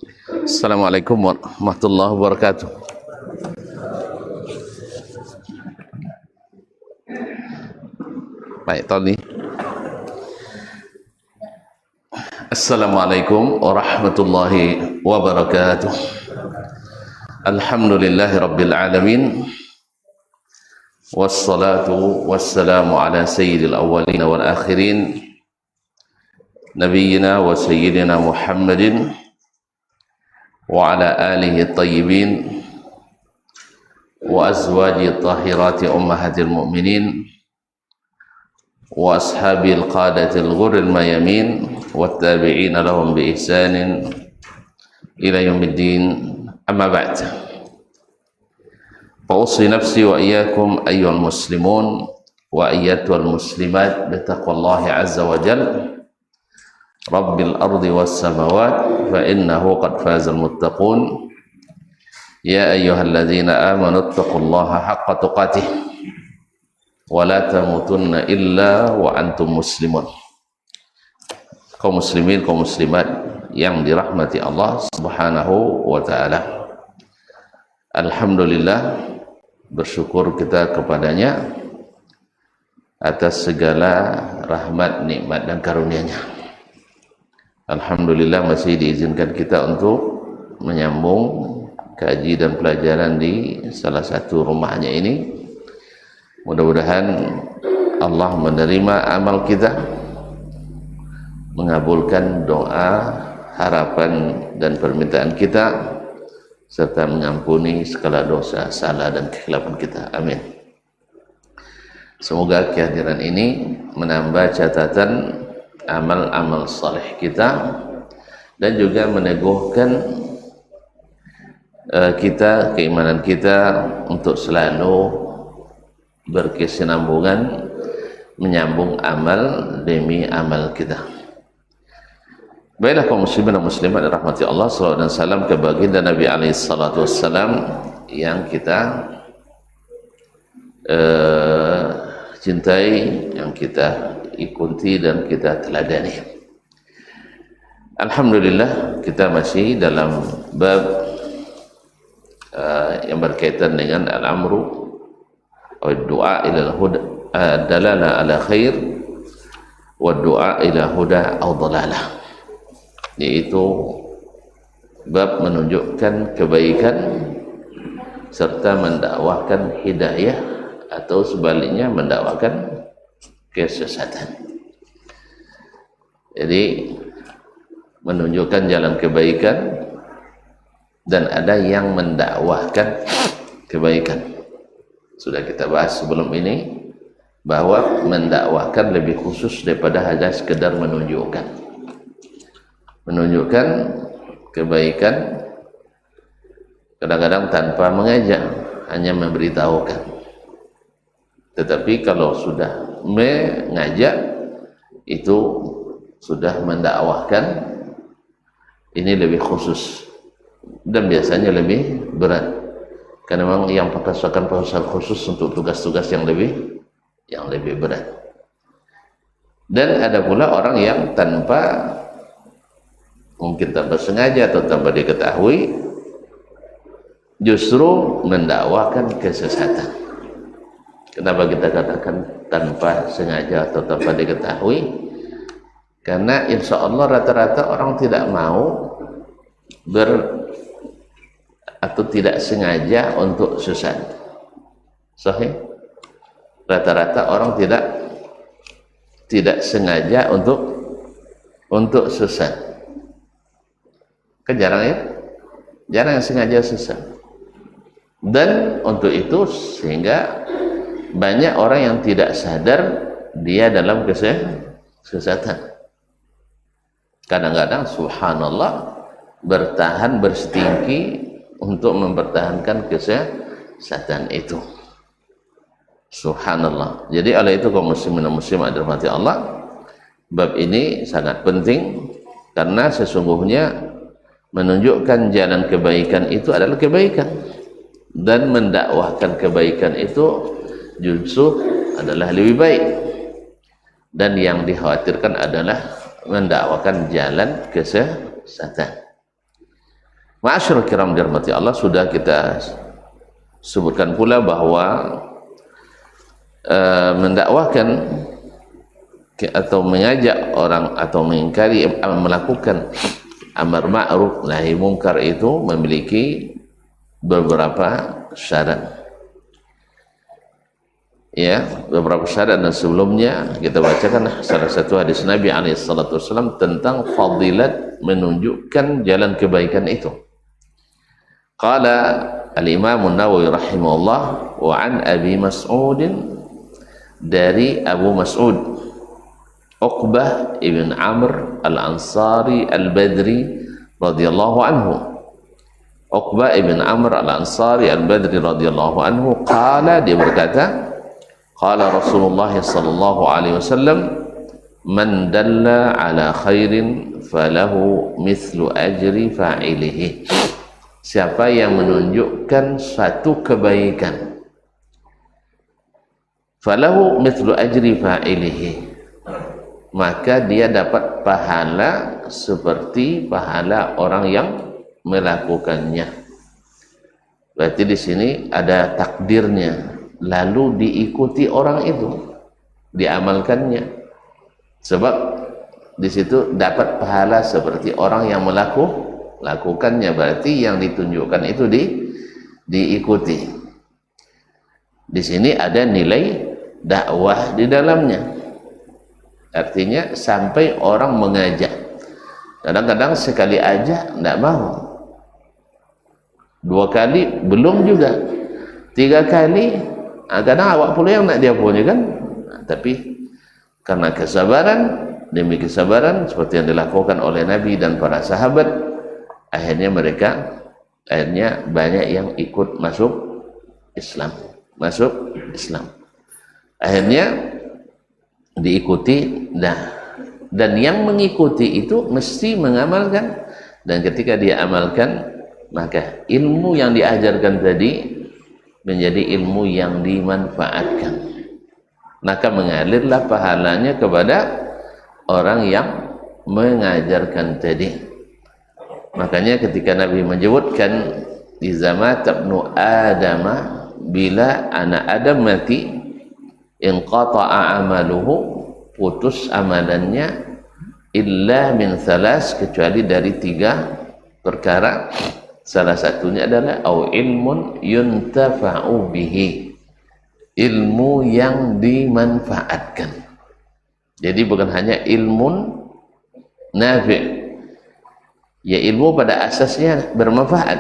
Assalamualaikum warahmatullahi wabarakatuh. Baik, Tony. Assalamualaikum warahmatullahi wabarakatuh. Alhamdulillahi rabbil alamin. Wassalatu wassalamu ala sayyidil awwalin wal akhirin. Nabiyyina wa sayyidina Muhammadin wa ala alihi tayyibin wa azwaji tahirati ummahatil mu'minin wa ashabil qadatil ghurril mayamin wa tabi'ina lahum bi ihsanin ila yaumiddin, amma ba'd. Fa usi nafsi wa iyyakum ayyuhal muslimun wa ayyatuhal muslimat bi taqwallahi azza wa jalla Rabbil ardi was samawat fa innahu qad fazal muttaqun. Ya ayyuhalladzina amanu taqullaha haqqa tuqatih wa la tamutunna illa wa antum muslimun. Kaum muslimin, kaum muslimat yang dirahmati Allah Subhanahu wa taala. Alhamdulillah, bersyukur kita kepadanya atas segala rahmat, nikmat dan karunia-Nya. Alhamdulillah masih diizinkan kita untuk menyambung kaji dan pelajaran di salah satu rumahnya ini. Mudah-mudahan Allah menerima amal kita, mengabulkan doa, harapan dan permintaan kita, serta mengampuni segala dosa, salah dan kekhilafan kita. Amin. Semoga kehadiran ini menambah catatan amal-amal saleh kita dan juga meneguhkan kita, keimanan kita untuk selalu berkesinambungan menyambung amal demi amal kita. Baiklah kaum muslimin dan muslimat rahmati Allah, salawat dan salam ke baginda Nabi alaihi salatu wassalam yang kita cintai, yang kita ikuti dan kita teladani. Alhamdulillah, kita masih dalam bab yang berkaitan dengan al-amru wa du'a ila al-huda, dalala ala khair wa du'a ila huda aw dalalah, yaitu bab menunjukkan kebaikan serta mendakwahkan hidayah atau sebaliknya mendakwakan kesesatan. Jadi menunjukkan jalan kebaikan dan ada yang mendakwahkan kebaikan. Sudah kita bahas sebelum ini bahwa mendakwahkan lebih khusus daripada hanya sekedar menunjukkan kebaikan, kadang-kadang tanpa mengajak, hanya memberitahukan. Tetapi kalau sudah mengajak, itu sudah mendakwahkan, ini lebih khusus dan biasanya lebih berat, karena memang yang pasukan khusus untuk tugas-tugas yang lebih berat. Dan ada pula orang yang mungkin tanpa sengaja atau tanpa diketahui justru mendakwahkan kesesatan. Kenapa kita katakan tanpa sengaja atau tanpa diketahui? Karena insya Allah rata-rata orang tidak mau atau tidak sengaja untuk sesat. Sahih? Rata-rata orang tidak sengaja untuk sesat. Kan jarang ya? Jarang yang sengaja sesat. Dan untuk itu sehingga banyak orang yang tidak sadar dia dalam kesesatan. Kadang-kadang subhanallah bertahan bersetinggi untuk mempertahankan kesesatan itu. Subhanallah. Jadi oleh itu kaum muslimin dan muslimat dirahmati Allah, bab ini sangat penting karena sesungguhnya menunjukkan jalan kebaikan itu adalah kebaikan, dan mendakwahkan kebaikan itu justru adalah lebih baik, dan yang dikhawatirkan adalah mendakwakan jalan kesesatan. Ma'asyiral kiram dirahmati Allah, sudah kita sebutkan pula bahwa mendakwahkan atau mengajak orang atau mengingkari melakukan amar ma'ruf nahi mungkar itu memiliki beberapa syarat. Ya, beberapa syarat, dan sebelumnya kita bacakan salah satu hadis Nabi SAW tentang fadilat menunjukkan jalan kebaikan itu. Qala al-Imam an-Nawawi rahimahullah, wa an Abi Mas'ud, dari Abu Mas'ud Uqbah ibn Amr al-Ansari al-Badri radhiyallahu anhu. Uqbah ibn Amr al-Ansari al-Badri radhiyallahu anhu qala, dia berkata, qala Rasulullah sallallahu alaihi wasallam, man dalla ala khairin falahu mithlu ajri fa'ilihi. Siapa yang menunjukkan suatu kebaikan, falahu mithlu ajri fa'ilihi, maka dia dapat pahala seperti pahala orang yang melakukannya. Berarti di sini ada takdirnya, lalu diikuti orang itu, diamalkannya, sebab di situ dapat pahala seperti orang yang melakukannya. Berarti yang ditunjukkan itu diikuti. Di sini ada nilai dakwah di dalamnya, artinya sampai orang mengajak. Kadang-kadang sekali aja tidak mau, 2 kali belum juga, 3 kali kadang awak pula yang nak dia punya kan. Tapi karena kesabaran, demi kesabaran seperti yang dilakukan oleh Nabi dan para sahabat, akhirnya banyak yang ikut masuk Islam, akhirnya diikuti. Dan yang mengikuti itu mesti mengamalkan, dan ketika dia amalkan, maka ilmu yang diajarkan tadi menjadi ilmu yang dimanfaatkan, maka mengalirlah pahalanya kepada orang yang mengajarkan tadi. Makanya ketika Nabi menyebutkan iza mata ibnu Adam, bila anak Adam mati, inqata'a amaluhu, putus amalannya, illa min thalas, kecuali dari 3 perkara. Salah satunya adalah au ilmun yuntafa'u bihi, ilmu yang dimanfaatkan. Jadi bukan hanya ilmun nafi', ya ilmu pada asasnya bermanfaat,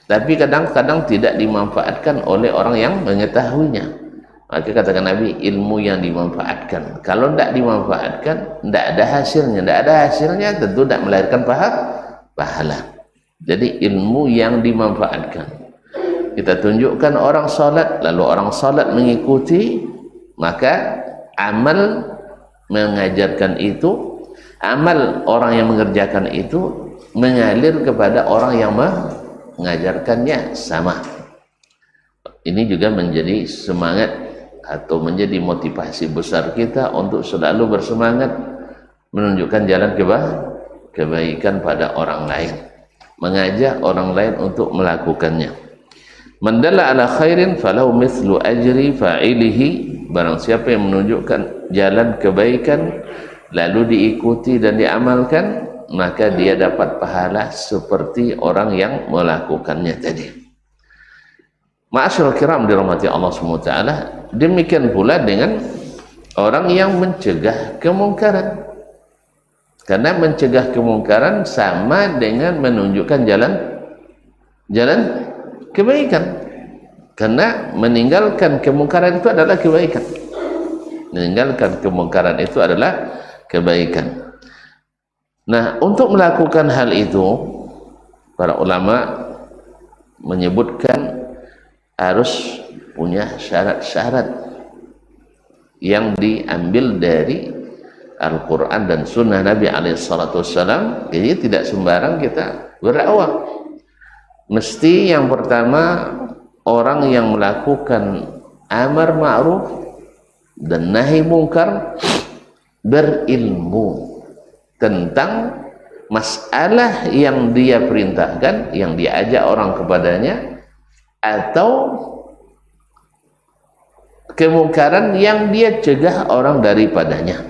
tapi kadang-kadang tidak dimanfaatkan oleh orang yang mengetahuinya. Maka katakan Nabi, ilmu yang dimanfaatkan. Kalau tidak dimanfaatkan, tidak ada hasilnya, tentu tidak melahirkan pahala. Jadi ilmu yang dimanfaatkan. Kita tunjukkan orang salat, lalu orang salat mengikuti, maka amal mengajarkan itu, amal orang yang mengerjakan itu mengalir kepada orang yang mengajarkannya sama. Ini juga menjadi semangat atau menjadi motivasi besar kita untuk selalu bersemangat menunjukkan jalan kebaikan pada orang lain, mengajak orang lain untuk melakukannya. Man dalla ala khairin falahu mithlu ajri fa'ilihi, barang siapa yang menunjukkan jalan kebaikan lalu diikuti dan diamalkan, maka dia dapat pahala seperti orang yang melakukannya tadi. Ma'asyiral kiram dirahmati Allah SWT, demikian pula dengan orang yang mencegah kemungkaran. Karena mencegah kemungkaran sama dengan menunjukkan jalan kebaikan. Karena meninggalkan kemungkaran itu adalah kebaikan. Meninggalkan kemungkaran itu adalah kebaikan. Nah, untuk melakukan hal itu, para ulama menyebutkan harus punya syarat-syarat yang diambil dari Al-Quran dan Sunnah Nabi SAW. Jadi tidak sembarang kita berdakwah. Mesti yang pertama, orang yang melakukan amar ma'ruf dan nahi mungkar berilmu tentang masalah yang dia perintahkan, yang diajak orang kepadanya, atau kemungkaran yang dia cegah orang daripadanya.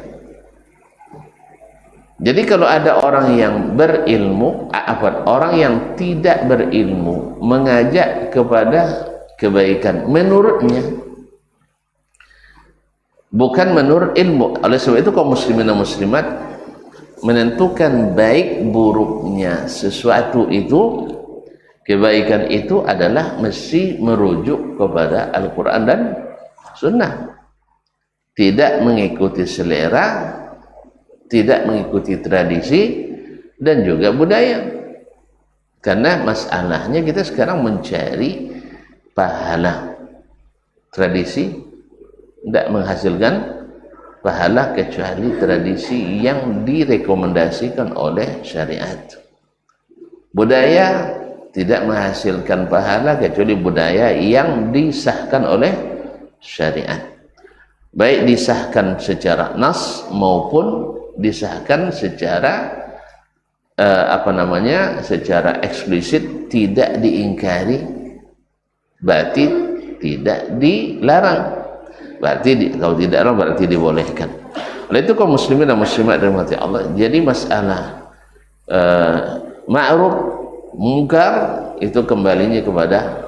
Jadi kalau ada orang yang berilmu, orang yang tidak berilmu mengajak kepada kebaikan menurutnya, bukan menurut ilmu. Oleh sebab itu kaum muslimin dan muslimat menentukan baik buruknya sesuatu itu, kebaikan itu adalah mesti merujuk kepada Al-Quran dan Sunnah, tidak mengikuti selera, tidak mengikuti tradisi dan juga budaya. Karena masalahnya kita sekarang mencari pahala. Tradisi tidak menghasilkan pahala kecuali tradisi yang direkomendasikan oleh syariat. Budaya tidak menghasilkan pahala kecuali budaya yang disahkan oleh syariat, baik disahkan secara nas maupun disahkan secara secara eksplisit, tidak diingkari, berarti tidak dilarang. Berarti kalau tidak dilarang berarti dibolehkan. Oleh itu kaum muslimin dan muslimat dirahmati Allah, jadi masalah ma'ruf munkar itu kembalinya kepada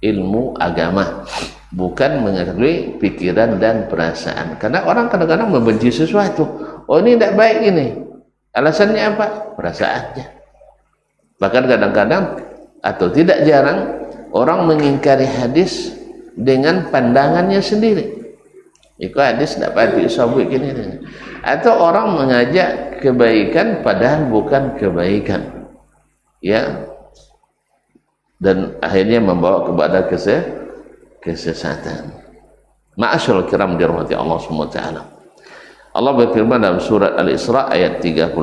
ilmu agama, bukan mengetahui pikiran dan perasaan. Karena orang kadang-kadang membenci sesuatu, oh ini tidak baik ini, alasannya apa? Perasaannya. Bahkan kadang-kadang atau tidak jarang orang mengingkari hadis dengan pandangannya sendiri. Itu hadis tidak patut sabuk gini. Atau orang mengajak kebaikan padahal bukan kebaikan, ya, dan akhirnya membawa kepada kesesatan. Ma'asyarul kiram dirahmati Allah SWT. Allah berfirman dalam surat Al-Isra ayat 36,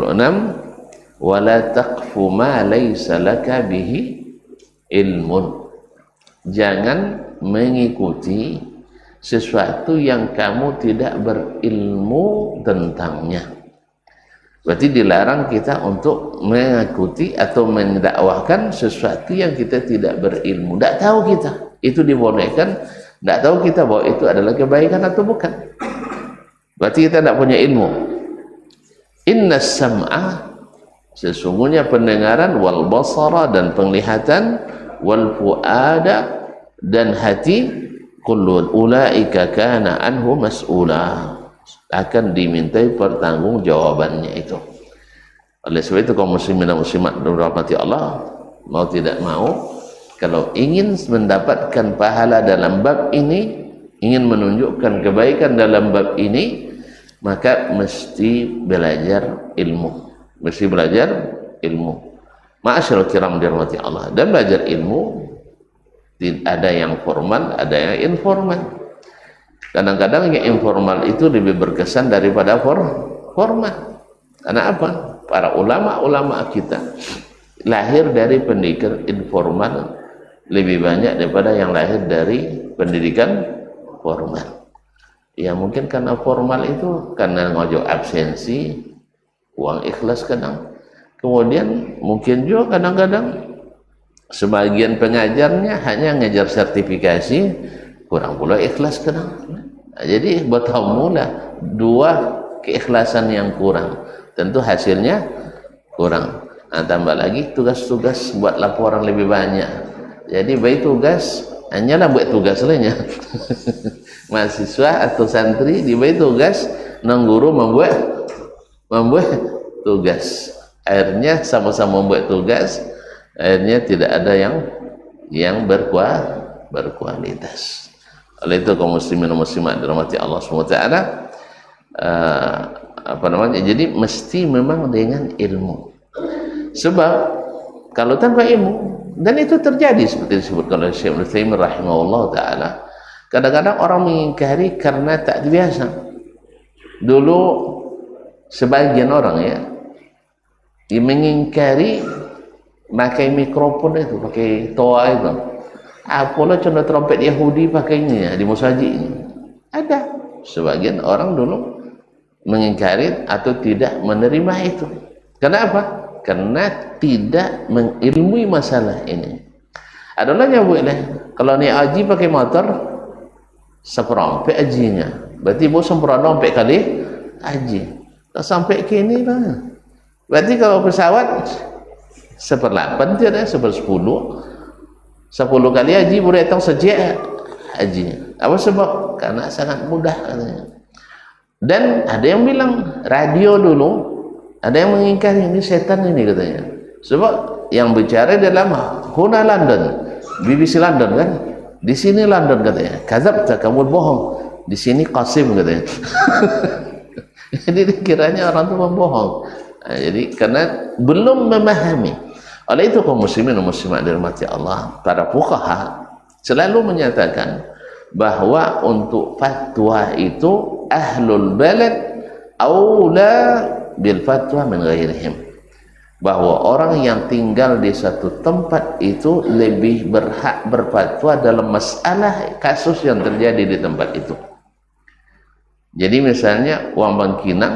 wala taqfu ma laysa laka bihi ilmun. Jangan mengikuti sesuatu yang kamu tidak berilmu tentangnya. Berarti dilarang kita untuk mengikuti atau mendakwahkan sesuatu yang kita tidak berilmu, tidak tahu kita, itu dibolehkan, tidak tahu kita bahwa itu adalah kebaikan atau bukan. Berarti kita tidak punya ilmu. Inna sam'a, sesungguhnya pendengaran, wal basara, dan penglihatan, wal fuada, dan hati, kullu ulaika kana anhu mas'ula, akan dimintai pertanggungjawabannya itu. Oleh sebab itu kaum muslimin dan muslimat dirahmati Allah, mau tidak mau, kalau ingin mendapatkan pahala dalam bab ini, ingin menunjukkan kebaikan dalam bab ini, maka mesti belajar ilmu, mesti belajar ilmu. Ma'asyarul kiram dirahmati Allah. Dan belajar ilmu ada yang formal, ada yang informal. Kadang-kadang yang informal itu lebih berkesan daripada formal. Karena apa? Para ulama-ulama kita lahir dari pendidikan informal lebih banyak daripada yang lahir dari pendidikan formal. Ya mungkin karena formal itu karena ngojok absensi, uang ikhlas kadang. Kemudian mungkin juga kadang-kadang sebagian pengajarnya hanya ngejar sertifikasi, kurang pula ikhlas kadang. Nah, jadi bertemu lah dua keikhlasan yang kurang, tentu hasilnya kurang. Nah, tambah lagi tugas-tugas buat laporan lebih banyak, jadi baik tugas hanyalah buat tugas lainnya. Mahasiswa atau santri diberi tugas, nang guru membuat tugas, akhirnya sama-sama membuat tugas, akhirnya tidak ada yang berkualitas. Oleh itu kaum muslimin dan muslimat dirahmati Allah SWT, jadi mesti memang dengan ilmu. Sebab kalau tanpa ilmu, dan itu terjadi seperti disebutkan oleh Syekh Ibnu Taimiyah rahimahullah taala, kadang-kadang orang mengingkari karena tak biasa. Dulu sebagian orang ya mengingkari pakai mikrofon itu, pakai toa itu. Apalah contoh trompet Yahudi pakainya di masjid. Ada sebagian orang dulu mengingkari atau tidak menerima itu. Kenapa? karena tidak mengilmui masalah ini. Ada orang yang boleh kalau ni haji pakai motor seperempat hajinya, berarti bos seperempat kali haji, tak sampai kini lah. Berarti kalau pesawat 1/8 dia dah 1/10 kali haji boleh datang sejak haji. Apa sebab? Karena sangat mudah katanya. Dan ada yang bilang radio dulu, ada yang mengingkari ini setan ini katanya. Sebab yang bicara dalam Huna London, BBC London kan, di sini London katanya. Kadzabta, kamu bohong. Di sini Qasim katanya. Jadi dikiranya orang itu membohong. Nah, jadi karena belum memahami. Oleh itu kaum muslimin dan muslimat dirahmati Allah, para fuqaha selalu menyatakan bahwa untuk fatwa itu ahlul balad aula bil fatwa min ghairihim, bahwa orang yang tinggal di satu tempat itu lebih berhak berfatwa dalam masalah kasus yang terjadi di tempat itu. Jadi misalnya orang Bangkinang,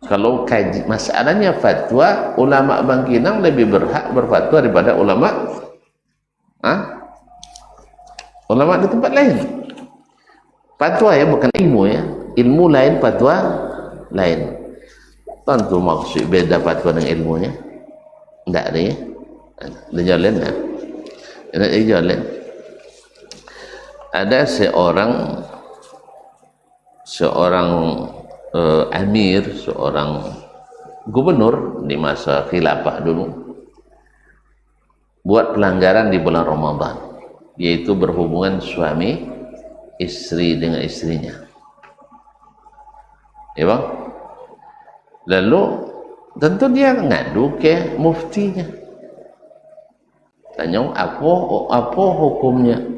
kalau kaji masalahnya fatwa, ulama Bangkinang lebih berhak berfatwa daripada ulama ulama di tempat lain. Fatwa ya, bukan ilmu ya. Ilmu lain, fatwa lain. Tentu maksud beda fatwa dengan ilmunya. Tidak ada ya. Ada jalan ya. Ada jalan. Ada seorang amir, seorang gubernur di masa khilafah dulu buat pelanggaran di bulan Ramadan, yaitu berhubungan suami istri dengan istrinya, ya bang. Lalu tentu dia ngadu ke muftinya, tanya apa hukumnya.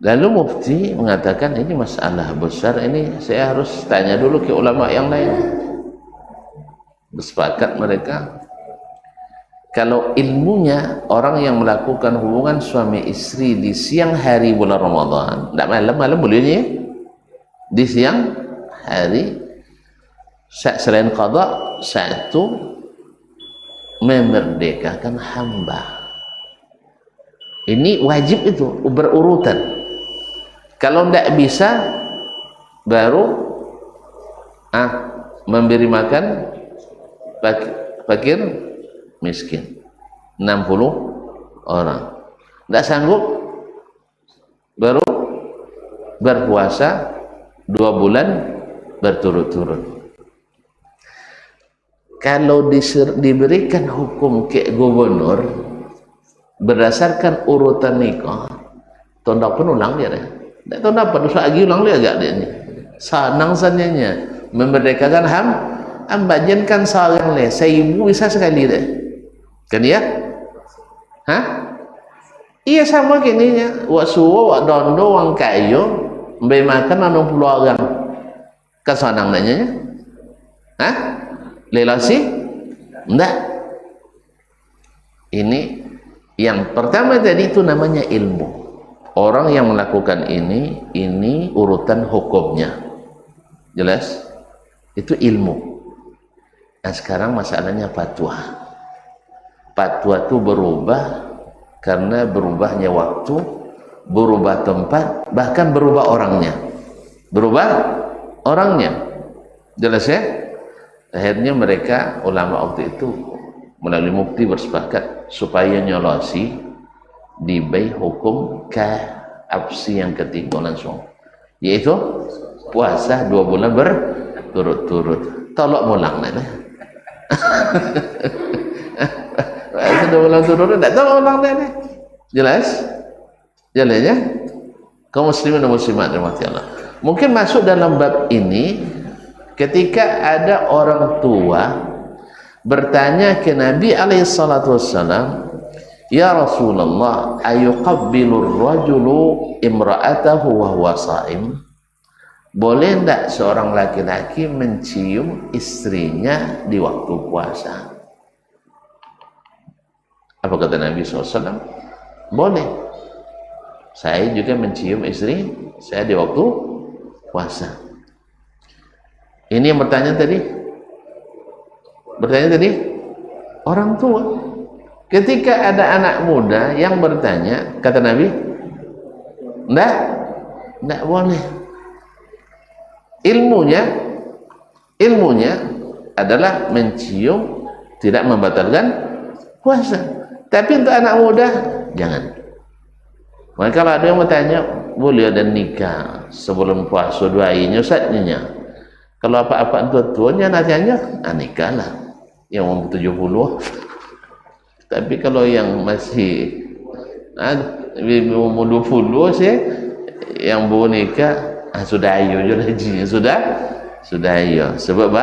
Lalu mufti mengatakan ini masalah besar, ini saya harus tanya dulu ke ulama yang lain. Bersepakat mereka, kalau ilmunya orang yang melakukan hubungan suami istri di siang hari bulan Ramadan, tidak malam bolehnya di siang hari, selain qada, satu memerdekakan hamba. Ini wajib, itu berurutan. Kalau tidak bisa, baru memberi makan fakir miskin 60 orang. Tidak sanggup, baru berpuasa 2 bulan berturut-turut. Kalau diberikan hukum ke gubernur berdasarkan urutan nikah, tonda pun ulang dia deh. Tak tahu apa dosa lagi ulang dia agak dia ni. Senang sananya memerdekakan hamba jenkan seorang le, 1000 bisa sekali deh. Kan ya? Iya sama kininya. Wak suwo, wak dondo, wang kayu, mbak makan 60 orang. Kesanang nanya. Lelasi? Enggak. Ini yang pertama tadi itu namanya ilmu. Orang yang melakukan ini urutan hukumnya. Jelas? Itu ilmu. Nah sekarang masalahnya fatwa. Fatwa itu berubah karena berubahnya waktu, berubah tempat, bahkan berubah orangnya. Berubah orangnya. Jelas ya? Akhirnya mereka, ulama waktu itu melalui mufti bersepakat supaya nyolosi diberi hukum absi yang ketiga langsung, yaitu puasa 2 bulan berturut-turut. Tolak mulang lah. Puasa 2 bulan turut-turut, tak tolak mulang lah. Jelas? Jalannya? Kaum muslimin dan muslimat dirahmati Allah. Mungkin masuk dalam bab ini ketika ada orang tua bertanya ke Nabi alaihi salatu wassalam, ya Rasulullah, ayuqabbilur rajulu imra'atahu wa huwa sha'im? Boleh tidak seorang laki-laki mencium istrinya di waktu puasa? Apa kata Nabi SAW? Boleh. Saya juga mencium istri saya di waktu puasa. Ini yang bertanya tadi, Bertanya tadi orang tua. Ketika ada anak muda yang bertanya, kata Nabi, enggak boleh. Ilmunya adalah mencium, tidak membatalkan puasa. Tapi untuk anak muda jangan. Maka kalau ada yang bertanya, boleh ada nikah sebelum puasa doainya Ustaznya. Kalau apa-apa tua-tuanya nasihatnya, nikahlah yang umur 70. Tapi kalau yang masih umur 20 sih yang baru nikah, sudah ayo je hajinya, sudah ayo. Sebab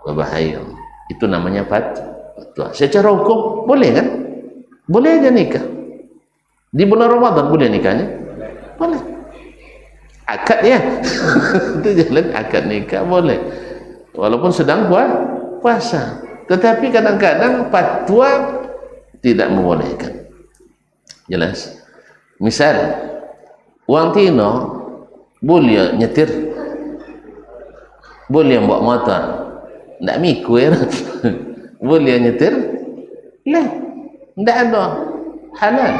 berbahaya. Itu namanya fatwa. Secara hukum boleh kan? Boleh aja nikah. Di bulan Ramadan boleh nikahnya? Boleh. Akad ya. Itu jalan akad nikah boleh. Walaupun sedang puasa. Tetapi kadang-kadang fatwa tidak membolehkan. Jelas? Misal wang tino boleh nyetir, boleh bawa motor, ndak mikir. Boleh nyetir? Lah, ndak ada halal.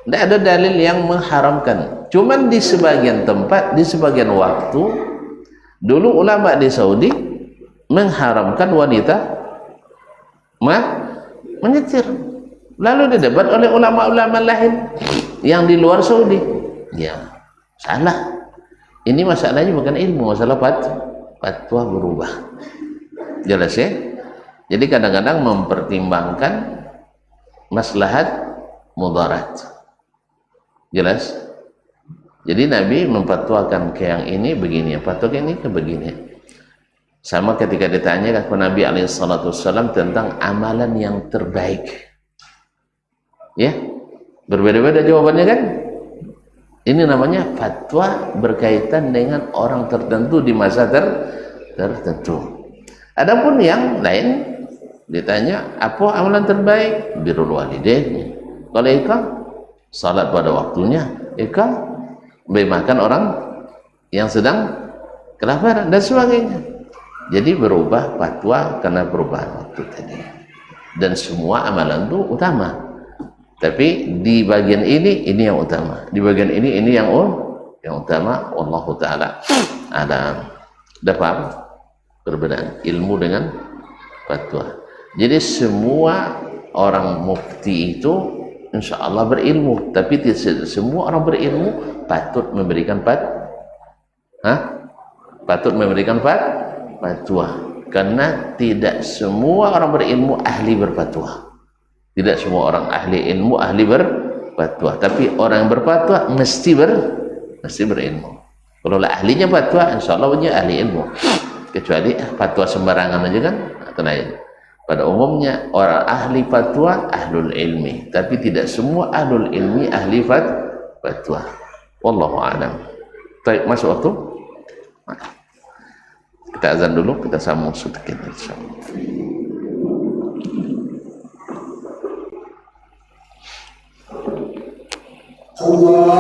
Ndak ada dalil yang mengharamkan. Cuman di sebagian tempat, di sebagian waktu, dulu ulama di Saudi mengharamkan wanita menyetir. Lalu didebat oleh ulama-ulama lain yang di luar Saudi. Ya, salah. Ini masalahnya bukan ilmu, masalah fatwa berubah. Jelas ya? Jadi kadang-kadang mempertimbangkan maslahat mudarat. Jelas? Jadi Nabi memfatwakan ke yang ini begini, fatwakan ini ke begini. Sama ketika ditanya kepada Nabi SAW tentang amalan yang terbaik. Ya, berbeda-beda jawabannya kan? Ini namanya fatwa berkaitan dengan orang tertentu di masa tertentu. Adapun yang lain ditanya, apa amalan terbaik? Birrul walidain. Kalau ikam salat pada waktunya, ikam beri makan orang yang sedang kelaparan dan sebagainya. Jadi berubah fatwa karena perubahan waktu tadi. Dan semua amalan itu utama. Tapi di bagian ini yang utama. Di bagian ini yang utama. Wallahu taala ada dapat perbedaan ilmu dengan fatwa. Jadi semua orang mufti itu insya Allah berilmu, tapi tidak semua orang berilmu patut memberikan fatwa, karena tidak semua orang berilmu ahli berfatwa. Tidak semua orang ahli ilmu ahli berfatwa, tapi orang yang berfatwa mesti berilmu. Kalau lah ahlinya fatwa, insya Allah punya ahli ilmu. Kecuali fatwa sembarangan aja kan, atau lain. Pada umumnya orang ahli fatwa ahlul ilmi, tapi tidak semua ahlul ilmi ahli fatwa. Wallahu a'lam. Baik, masuk waktu. Kita azan dulu, kita sambung sedikit insyaallah. Allah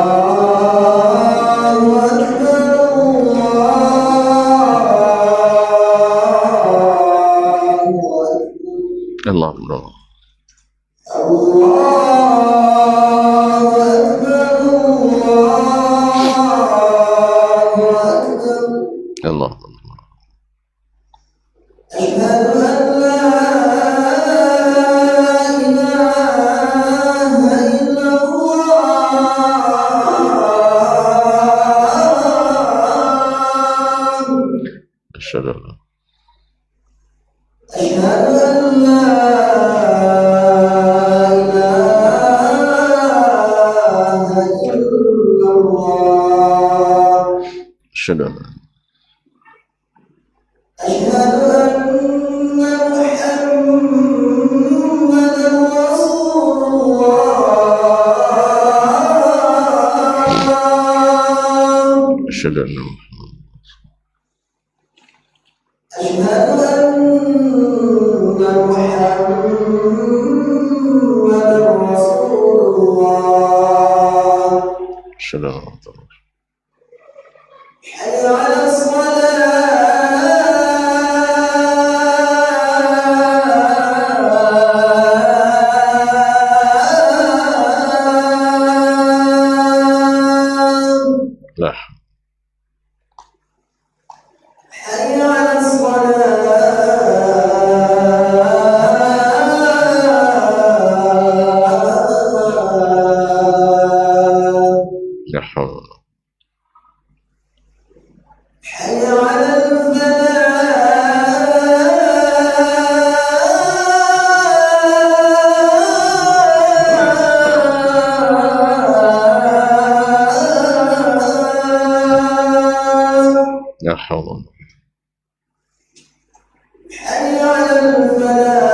حي على الفلاح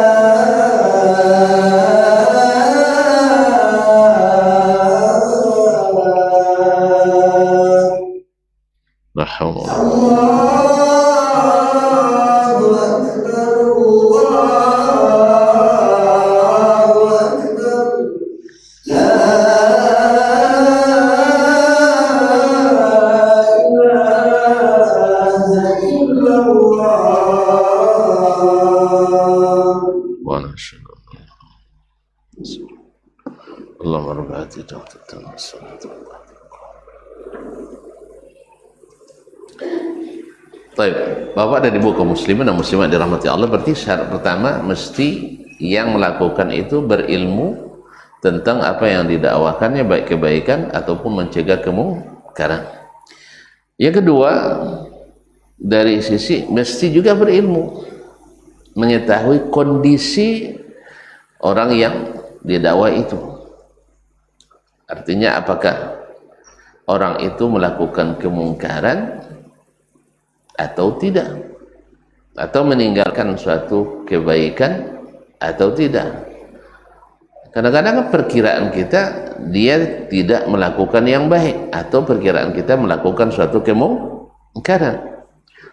La haula الله أكبر الله أكبر لا إله إلا الله wa nashhadu Allahumma rabb hadhihi da'watan wassalatu. Baik, Bapak dan Ibu kaum muslimin dan muslimat dirahmati Allah, berarti syarat pertama mesti yang melakukan itu berilmu tentang apa yang didakwakannya, baik kebaikan ataupun mencegah kemungkaran. Yang kedua, dari sisi mesti juga berilmu, mengetahui kondisi orang yang didakwa itu. Artinya apakah orang itu melakukan kemungkaran atau tidak, atau meninggalkan suatu kebaikan atau tidak. Kadang-kadang perkiraan kita dia tidak melakukan yang baik, atau perkiraan kita melakukan suatu kemungkaran.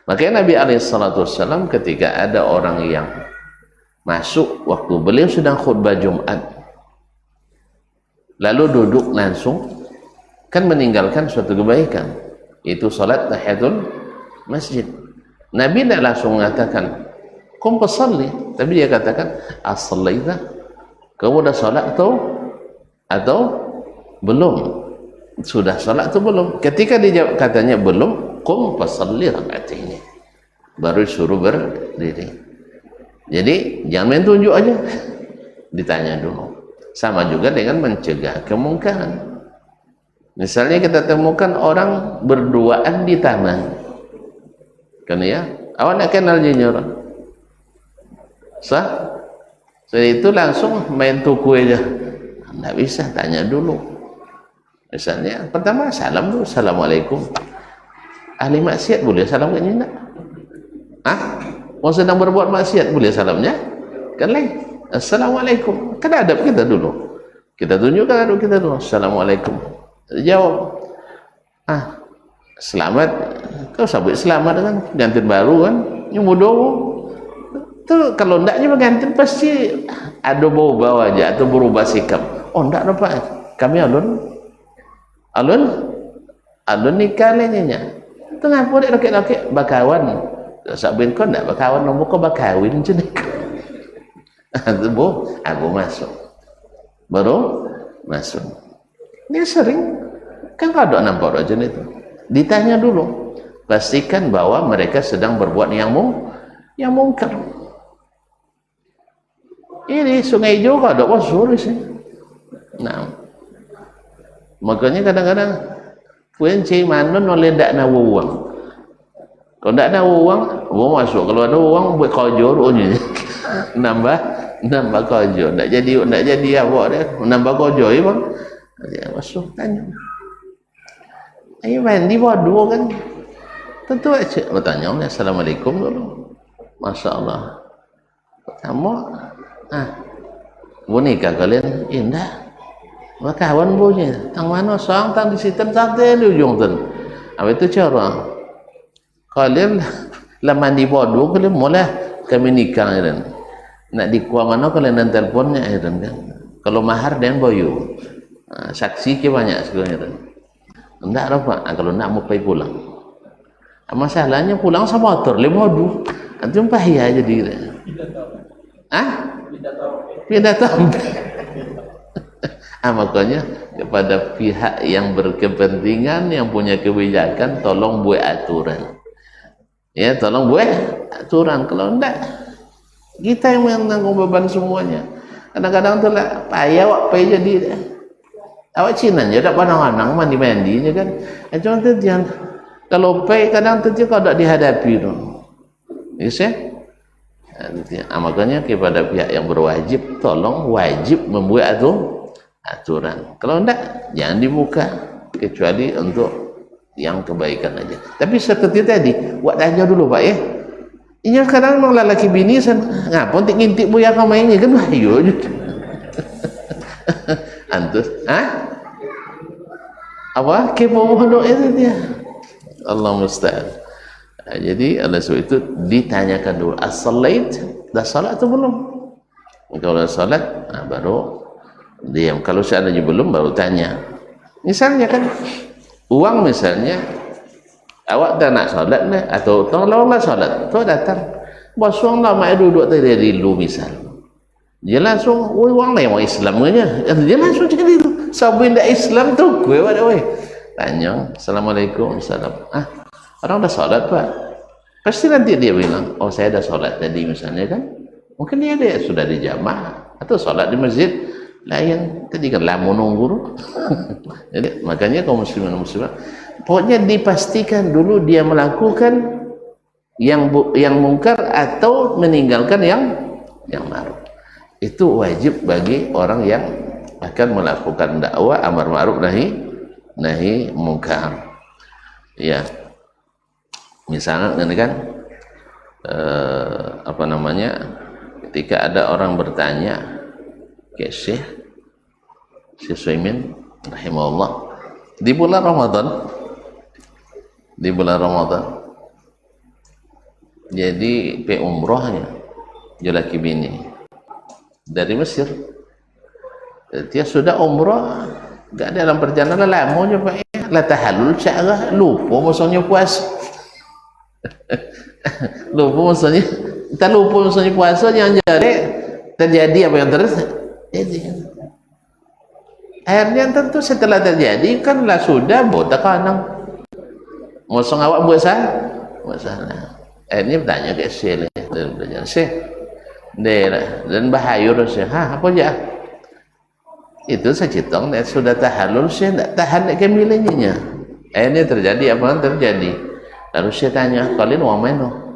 Makanya Nabi SAW ketika ada orang yang masuk waktu beliau sedang khutbah Jumat, lalu duduk langsung, kan meninggalkan suatu kebaikan, itu salat tahiyatul masjid. Nabi tidak langsung mengatakan kum pesalli, tapi dia katakan as-sallaita, kamu dah salat atau belum, sudah salat atau belum. Ketika dia jawab katanya belum, kum pesalli raka'ataini, baru suruh berdiri. Jadi jangan main tunjuk aja, ditanya dulu. Sama juga dengan mencegah kemungkaran. Misalnya kita temukan orang berduaan di taman, kan ya, awak nak kenal junior sah? Jadi itu langsung main tuku aja, tidak bisa, tanya dulu. Misalnya pertama salam dulu, assalamualaikum. Ahli maksiat boleh salam kan tidak? Mau sedang berbuat maksiat boleh salamnya? Kan lain. Assalamualaikum, kan adab kita dulu, kita tunjukkan adab kita dulu. Assalamualaikum, jawab selamat, kau sabut selamat kan, gantin baru kan, yang mudah tu. Kalau ndaknya bergantin pasti ada bau-bau aja atau berubah sikap. Oh ndak dapat, kami alun nikah lainnya. Tengah pun laki-laki bakawan, sabin kau ndak bakawan, nombor kau bakawin je nik. Aku masuk, baru masuk. Dia sering kan kau ada nampak aja itu. Ditanya dulu, pastikan bahwa mereka sedang berbuat yang mungkar. Ini Sungai Hijau ada wasul sih. Nah, makanya kadang-kadang kunci mana oleh dak nak uang. Kalau dak nak uang, mau masuk. Kalau ada uang buat kojor, nambah kojor. Ndak jadi apa dia? Nambah kojor, ya bang. Dia masuk tanya. Ayo mandi bodoh kan, tentu aja bertanya. Assalamualaikum dulu, masya Allah. Kamu bu nikah kalian indah, kawan bunya tang mana soang tang di situ santai di ujung tu. Apa itu cara kalian lah mandi bodoh kalian mulai kami nikah kan, nak dikuah mana kalian dan teleponnya kan. Kalau mahar dan boyu saksi ke banyak sebenarnya. Enggak apa, kalau nak mau pergi pulang. Masalahnya pulang sama motor, modu. Antum bahaya jadi. Pindah tahun. Makanya kepada pihak yang berkepentingan, yang punya kebijakan, tolong buat aturan. Ya, tolong buat aturan. Kalau enggak, kita yang menanggung beban semuanya. Kadang-kadang tu lah payah awak payah jadi. Awak Cina je tak pandang-pandang mandi-mandi je kan. Cuma tu jangan, kalau pay kadang tu kau tak dihadapi tu. You see? Makanya kepada pihak yang berwajib, tolong wajib membuat aturan. Kalau enggak, jangan dibuka kecuali untuk yang kebaikan aja. Tapi seperti tadi, buat tanya dulu Pak ya. Iya kadang memang lelaki bini san ngapa tik ngintip buaya kau mainnya kan wahyu je. Antus, apa kepo bodoh itu dia. Allah musta'an. Jadi oleh sebab itu ditanyakan dulu as-salait, dah salat atau belum? Kalau dah salat, baru diam. Kalau seandainya belum, baru tanya. Misalnya kan uang misalnya awak dah nak solat ni atau tolonglah solat tu datang bos uang lah mak duduk tadi rilu misal dia langsung uang lah yang Islam aja dia langsung jadi tu sabun dah Islam tu gue ada weh tanya assalamualaikum salam orang dah solat pak pasti nanti dia bilang oh saya dah solat tadi misalnya kan mungkin dia sudah di jamaah atau solat di masjid lain tadi kan lama nunggu jadi makanya kaum muslimin dan muslimat pokoknya dipastikan dulu dia melakukan yang mungkar atau meninggalkan yang ma'ruf. Itu wajib bagi orang yang akan melakukan dakwah amar ma'ruf nahi mungkar. Ya. Misalnya kan apa namanya? Ketika ada orang bertanya ke Syekh Suaimin rahimahullah di bulan Ramadan jadi umrohnya jelaki bini dari Mesir dia sudah umroh enggak dalam perjalanan lamanya Pak la tahallul sya'rah lupa maksudnya puasa lupa maksudnya kita lupa maksudnya puasa yang terjadi apa yang jadi akhirnya tentu setelah terjadi kan lah sudah botak kanang mosong awak buat salah akhirnya bertanya ke Syekh dan bertanya Syekh dan bahayur Syekh apa aja itu secitong dan sudah tahallul Syekh tak tahan ke milihnya akhirnya terjadi apa yang terjadi lalu Syekh tanya kalian mau mana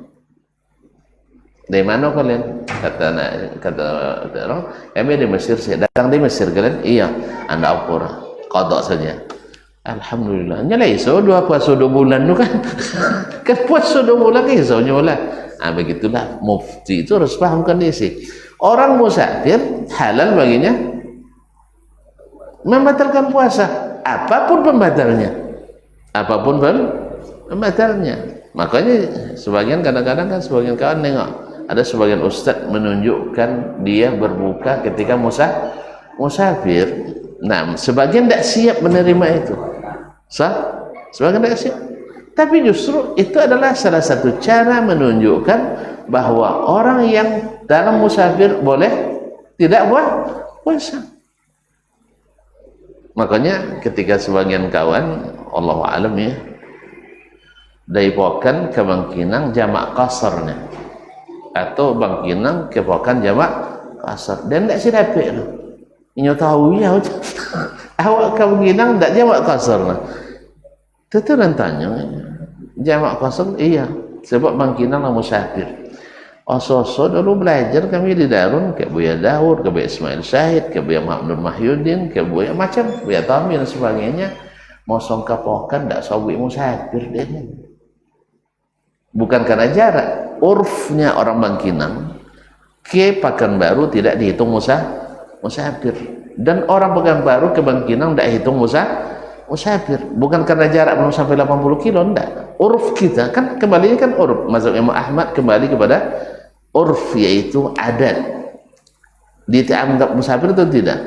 dari mana kalian kata orang kami di Mesir saya datang di Mesir kalian iya anda apa qada saja alhamdulillah nyala iso dua puasa 2 bulan tu kan kan puasa 2 bulan kan iso nyola begitulah mufti itu harus pahamkan dia sih orang musafir halal baginya membatalkan puasa apapun pembatalnya makanya sebagian kadang-kadang kan sebagian kawan nengok ada sebagian ustaz menunjukkan dia berbuka ketika musafir nah sebagian tidak siap menerima itu sebagian tidak siap tapi justru itu adalah salah satu cara menunjukkan bahwa orang yang dalam musafir boleh tidak puasa makanya ketika sebagian kawan Allah alam ya daipokan ke Bangkinang jamak kasarnya atau Bangkinang ke Pokan jamak kasar dan tidak sirapik lah inyo tahu ya awak ke Bangkinang tidak jamak kasar lah itu tanya jamak kasar iya sebab Bangkinang lah musafir so dulu belajar kami di Darun ke Buya Daud ke Buya Ismail Syahid ke Buya Mahmud Mahyudin ke Buya macam Buya Tami dan sebagainya mosong ke Pokan tidak sawi musafir dia bukan karena jarak urfnya orang Bangkinang ke Pekanbaru tidak dihitung musafir dan orang Pekanbaru ke Bangkinang tidak hitung musafir bukan karena jarak belum sampai 80 kilo enggak urf kita kan kembali kan urf mazhab Imam Ahmad kembali kepada urf yaitu adat dianggap musafir atau tidak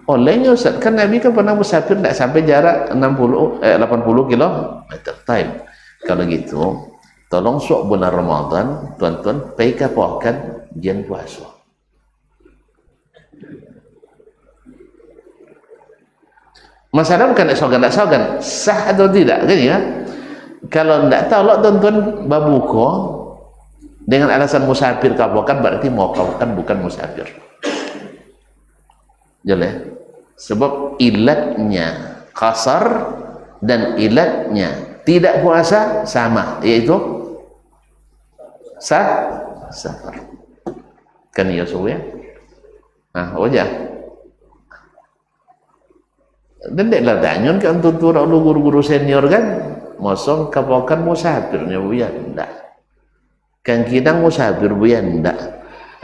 olehnya Ustaz kan Nabi kan pernah musafir tidak sampai jarak 80 kilometer time kalau gitu tolong sok bulan Ramadan tuan-tuan pergi ke Pokan jen puasa masalah bukan nak sogan sah atau tidak kan ya kalau tidak tahu tuan-tuan babuko dengan alasan musafir ke Pokan berarti mau ke Pokan bukan musafir jelas sebab ilatnya kasar dan ilatnya tidak puasa sama yaitu safar kan ya suwe wajah dan deklah tanyun kan tutur lu guru-guru senior kan mosong kapokan musafirnya buya enggak Kan kinang musafir buya ndak.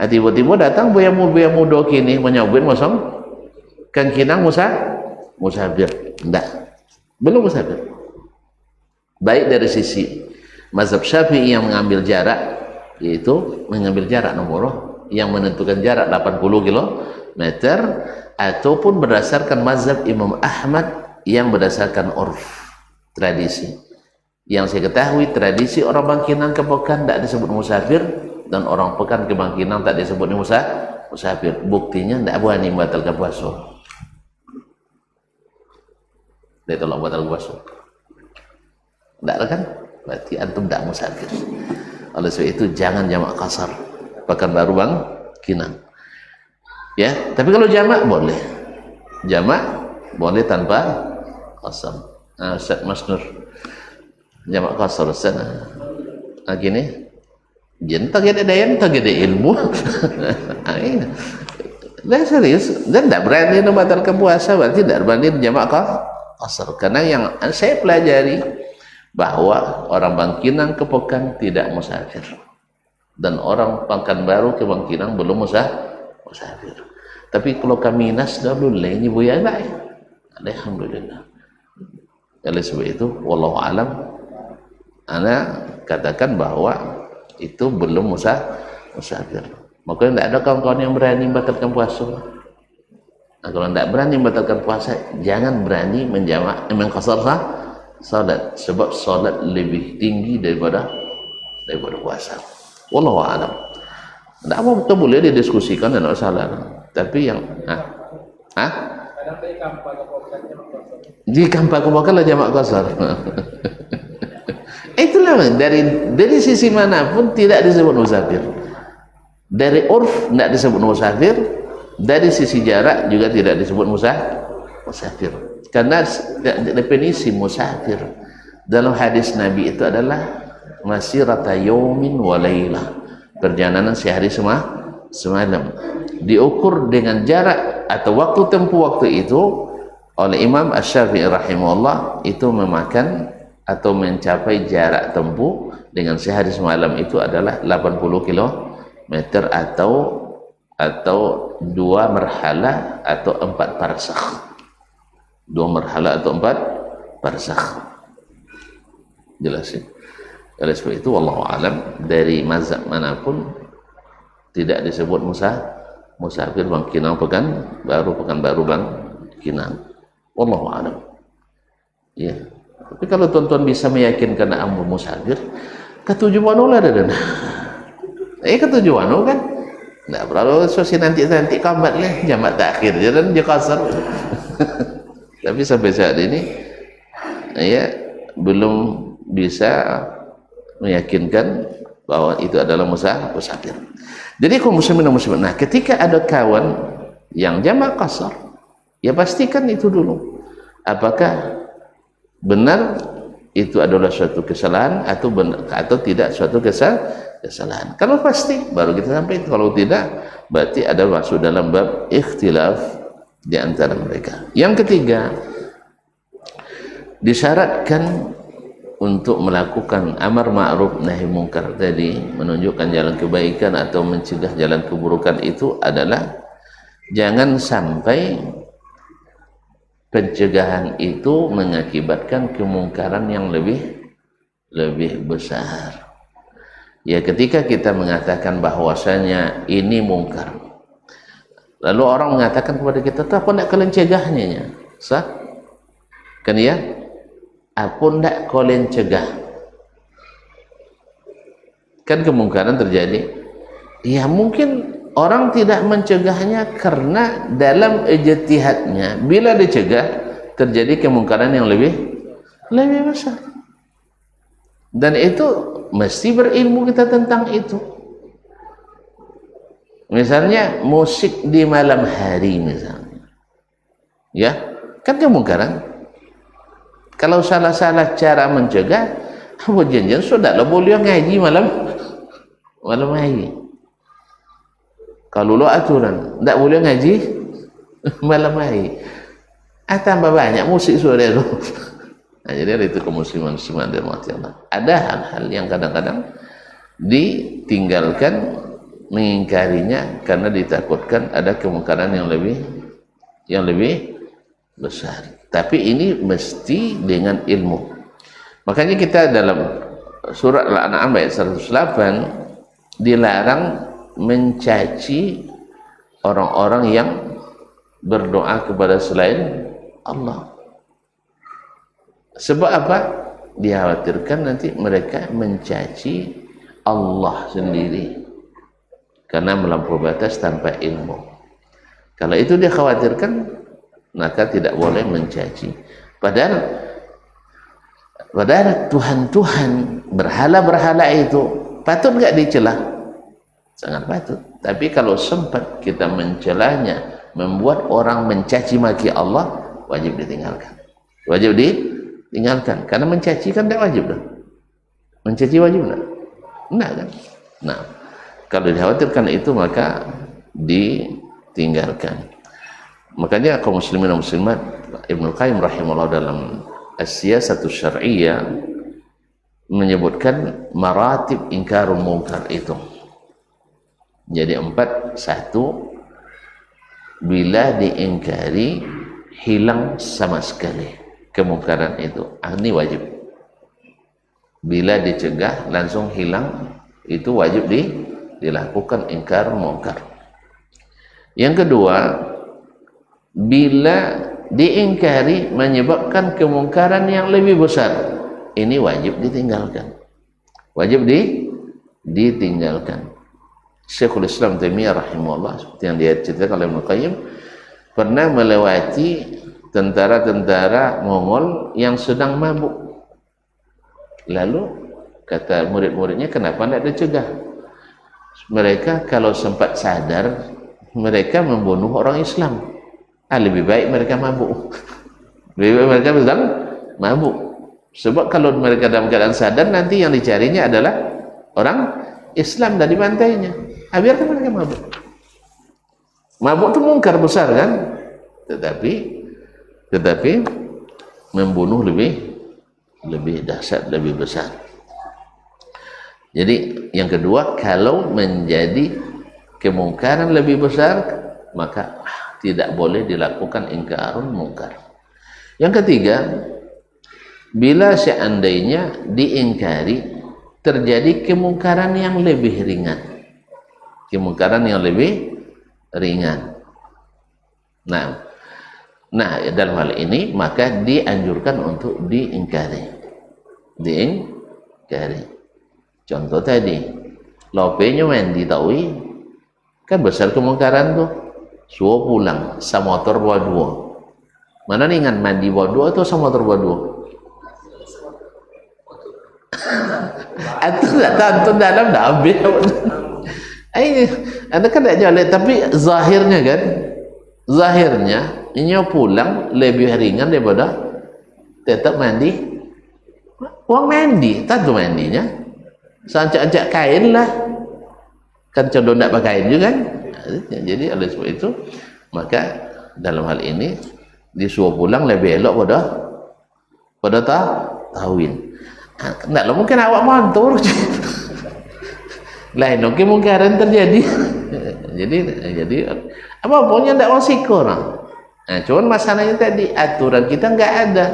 Tiba-tiba datang buya muda kini menyabut mosong. Kan kinang musafir ndak. Belum musafir. Baik dari sisi mazhab Syafi'i yang mengambil jarak, yaitu mengambil jarak nomor yang menentukan jarak 80 km, ataupun berdasarkan mazhab Imam Ahmad yang berdasarkan urf, tradisi. Yang saya ketahui, tradisi orang Bangkinang ke Pekan tidak disebut musafir, dan orang Pekan ke Bangkinang tak disebut musafir. Buktinya tidak berani membatalkan puasa. Dia tolak batal puasa. Tidak kan? Berarti antum tidak musafir. Oleh sebab itu jangan jamak kasar Pekanbaru Bangkinang. Ya, tapi kalau jamak boleh. Jamak boleh tanpa kasar. Ustaz Mas Nur, jamak kasar Ustaz. Gini, jen tak ada daya, tak ada ilmu. Dan serius, dan tidak berani membatalkan puasa, berarti tidak berani jamak kasar. Karena yang saya pelajari bahwa orang Bangkinang ke Pekan tidak musafir, dan orang Pekanbaru ke Bangkinang belum musafir. Tapi kalau kami nasdalul ini buya baik, alhamdulillah. Oleh sebab itu, wallahu alam, ana katakan bahwa itu belum musafir. Makanya tidak ada kawan-kawan yang berani membatalkan puasa. Nah, kalau tidak berani membatalkan puasa, jangan berani menjamak mengqasar salat, sebab salat lebih tinggi daripada puasa. Wallahu a'lam. Tidak apa boleh didiskusikan dan tidak salah. Tapi yang di kampung lah jamak qasar. Itulah dari sisi manapun tidak disebut musafir. Dari urf tidak disebut musafir, dari sisi jarak juga tidak disebut musafir. Karena definisi musafir dalam hadis Nabi itu adalah masirata yaumin wa lailah, perjalanan sehari semalam. Diukur dengan jarak atau waktu tempuh waktu itu oleh Imam Asy-Syafi'i rahimahullah, itu memakan atau mencapai jarak tempuh dengan sehari semalam itu adalah 80 km atau 2 marhalah atau 4 parsakh. 2 marhalah atau 4 parsakh. Jelasin. Oleh sebab itu wallahu alam, dari mazhab manapun tidak disebut musafir Bangkinang Pekanbaru Bangkinang. Wallahu alam. Ya. Tapi kalau tuan-tuan bisa meyakinkan ambu musafir, ketujuan ulah ada. Ketujuan kan? Enggak perlu sosi nanti kamat lah jamak takhir dan dia kasar. Tapi sampai saat ini ya belum bisa meyakinkan bahwa itu adalah musafir. Jadi kaum muslimin dan muslimat, nah ketika ada kawan yang jamak kasar, ya pastikan itu dulu apakah benar itu adalah suatu kesalahan atau tidak suatu kesalahan. Kalau pasti baru kita sampai, kalau tidak berarti ada masuk dalam bab ikhtilaf di antara mereka. Yang ketiga, disyaratkan untuk melakukan amar ma'ruf nahi mungkar tadi, menunjukkan jalan kebaikan atau mencegah jalan keburukan, itu adalah jangan sampai pencegahan itu mengakibatkan kemungkaran yang lebih besar. Ya, ketika kita mengatakan bahwasanya ini mungkar, lalu orang mengatakan kepada kita, apa nak kalian cegahnya? Sah? Kan ya? Apa nak kalian cegah? Kan kemungkaran terjadi. Ya mungkin orang tidak mencegahnya karena dalam ijtihadnya bila dicegah terjadi kemungkaran yang lebih besar. Dan itu mesti berilmu kita tentang itu. Misalnya musik di malam hari misalnya, ya kan kemungkaran. Kalau salah-salah cara mencegah, apa janjian sudahlah boleh ngaji malam hari. Kalau lo aturan tidak boleh ngaji malam hari, tambah banyak musik sudah lo. Nah, jadi itu kemusliman dan Allah. Ada hal-hal yang kadang-kadang ditinggalkan, mengingkarinya karena ditakutkan ada kemungkaran yang lebih besar. Tapi ini mesti dengan ilmu. Makanya kita dalam surat Al-An'am ayat 108 dilarang mencaci orang-orang yang berdoa kepada selain Allah. Sebab apa? Dikhawatirkan nanti mereka mencaci Allah sendiri karena melampaui batas tanpa ilmu. Kalau itu dikhawatirkan, maka tidak boleh mencaci. Padahal Tuhan-Tuhan, berhala-berhala itu patut nggak dicela? Sangat patut. Tapi kalau sempat kita mencelanya, membuat orang mencaci maki Allah, wajib ditinggalkan. Wajib ditinggalkan. Karena mencaci kan tidak wajib dah. Mencaci wajib tak? Enggak kan? Nah, kalau dikhawatirkan itu maka ditinggalkan. Makanya kaum muslimin dan muslimat, Ibnu Qayyim rahimahullah dalam As-Siyasatus Syar'iyyah menyebutkan maratib ingkarul munkar itu. Jadi 4. 1, bila diingkari hilang sama sekali kemungkaran itu. Ini wajib. Bila dicegah langsung hilang, itu wajib dilakukan ingkar munkar. Yang kedua, bila diingkari menyebabkan kemungkaran yang lebih besar, ini wajib ditinggalkan. Wajib ditinggalkan. Syekhul Islam Taimiyah rahimahullah, seperti yang dia ceritakan oleh Ibnu Qayyim, pernah melewati tentara-tentara Mongol yang sedang mabuk. Lalu kata murid-muridnya, kenapa tidak dicegah? Mereka kalau sempat sadar, mereka membunuh orang Islam. Lebih baik mereka mabuk. Lebih baik mereka sedang mabuk. Sebab kalau mereka dalam keadaan sadar, nanti yang dicarinya adalah orang Islam dari bantainya. Biarkan mereka mabuk. Mabuk itu mungkar besar kan? Tetapi membunuh lebih dahsyat, lebih besar. Jadi yang kedua, kalau menjadi kemungkaran lebih besar, maka tidak boleh dilakukan ingkarul munkar. Yang ketiga, bila seandainya diingkari terjadi kemungkaran yang lebih ringan. Kemungkaran yang lebih ringan. Nah, dalam hal ini maka dianjurkan untuk diingkari. Diingkari. Contoh tadi, lopenya mandi taui, kan besar kemungkaran tuh. Suruh pulang, sama motor bawa 2. Mana ringan, mandi bawa 2 atau sama motor bawa 2? Itu tak tahu dalam dah habis. Anda kan tak jalan, tapi zahirnya kan, zahirnya ini pulang lebih ringan daripada tetap mandi. Uang mandi, tak tu mandinya. Sancak-ancak kain lah. Kan condong tak pakai kain juga kan. Jadi oleh sebab itu, maka dalam hal ini disuruh pulang lebih elok pada tahwin. Taklah mungkin awak mantur. Lain mungkin mungkaran terjadi. jadi apa pokoknya tidak resiko. Nah, cuman masalahnya tadi aturan kita enggak ada.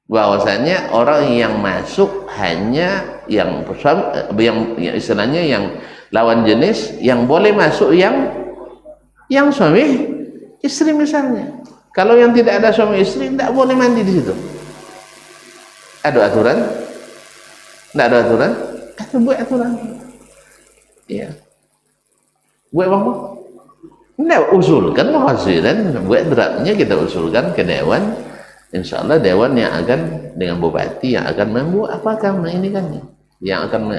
Bahwasanya orang yang masuk hanya yang istilahnya yang lawan jenis yang boleh masuk yang suami istri misalnya. Kalau yang tidak ada suami istri tidak boleh mandi di situ. Ada aturan? Tidak ada aturan? Kita buat aturan. Ya. Buat apa? Tidak usulkan muhasiran, buat draftnya kita usulkan ke dewan. InsyaAllah dewan yang akan dengan bupati yang akan membuat apakah ini kan yang akan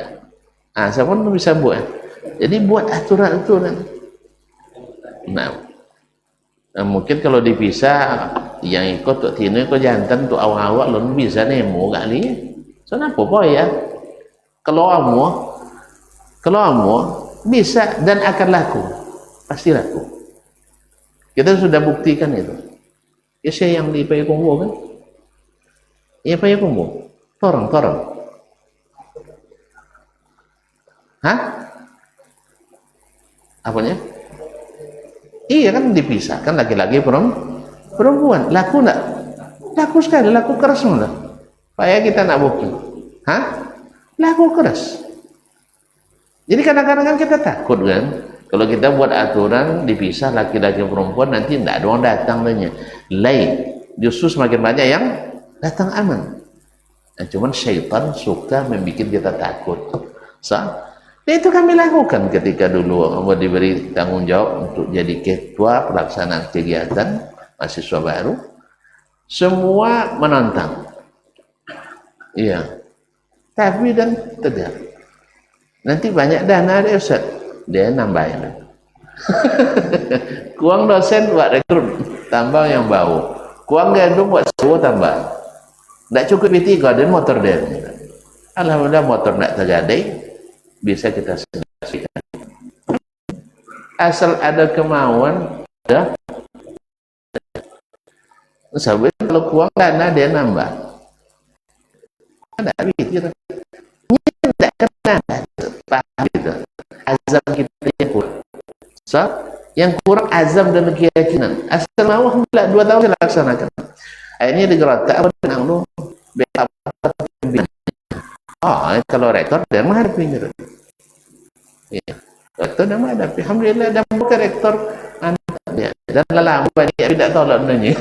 siapa pun bisa buat. Jadi buat aturan-aturan. Nah, mungkin kalau dipisah yang ikut tuh tino ikut jantan tuh awak-awak lo bisa nemo kali. So apa ya? Kalau kamu bisa dan akan laku, pasti laku. Kita sudah buktikan itu. Ya saya yang di Payakumbuh kan? Ya Payakumbuh, torong. Hah? Apanya? Iya kan dipisahkan laki-laki perempuan. Laku enggak? Laku sekali, laku keras enggak? Supaya kita nak bukti. Hah? Laku keras. Jadi kadang-kadang kan kita takut kan, kalau kita buat aturan dipisah laki-laki perempuan nanti tidak ada orang datang tanya. Lain, justru semakin banyak yang datang aman. Nah, cuman syaitan suka membuat kita takut. Itu kami lakukan ketika dulu diberi tanggung jawab untuk jadi ketua pelaksanaan kegiatan mahasiswa baru. Semua menantang. Iya. Tapi dan tegak. Nanti banyak dana dia Ustaz, dia nambahin. Kuang dosen buat rekrut tambah yang bau, kuang gandum buat sewa tambah. Tidak cukup itu dan motor dia. Alhamdulillah motor tidak tergadai, bisa kita selesaikan. Asal ada kemauan, ada. Sabit kalau kuang dana dia nambah. Ada duit kita. Tidak kena. Paham gitu. Azam kita yang kurang. Yang kurang azam dan keyakinan. Asal mau alhamdulillah 2 tahun kita laksanakan. Akhirnya digerak apa tenang lu. Kalau rektor dia menghadapi gitu. Iya. Rektor dia menghadapi. Alhamdulillah dan bukan rektor anak dia. Dan lama banyak tidak tahu lah nanya.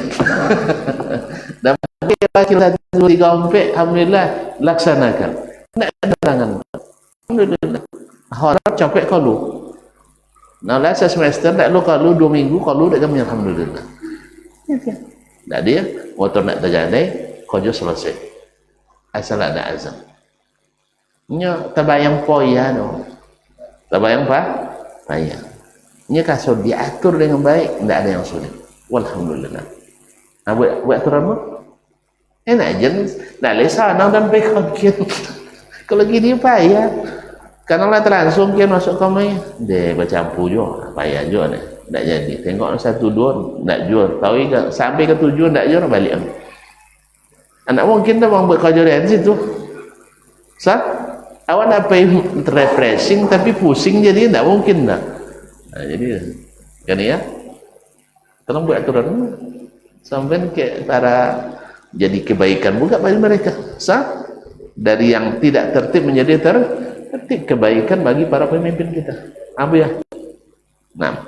Dan kita 2-3 ompek alhamdulillah laksanakan. Tidak ada tangan. Alhamdulillah. Harap capek kalau. Nah, lah semester tak lu kalau 2 minggu kalau dah kami alhamdulillah. Tak dia motor nak terjadi, kerja selesai. Asal ada azam. Nya terbayang poya no. Terbayang apa? Payah. Nya kasut diatur dengan baik, tidak ada yang sulit. Walhamdulillah. Nah, buat aturan mu? Enak je. Dah lesa nang dan baik kagian. Kalau gini payah. Karena lah langsung kian masuk kamar dia bercampur juga payah juga ni tak jadi tengok 1-2 tak jual tahu ke sampai ke 7 tak jual balik anak mungkin dah buat kerja di situ awak nak pay refreshing tapi pusing jadi tak mungkin dah jadi kan ya tolong buat aturan sampai ke para jadi kebaikan juga bagi mereka dari yang tidak tertib menjadi tertib kebaikan bagi para pemimpin kita. Apa ya? Nah,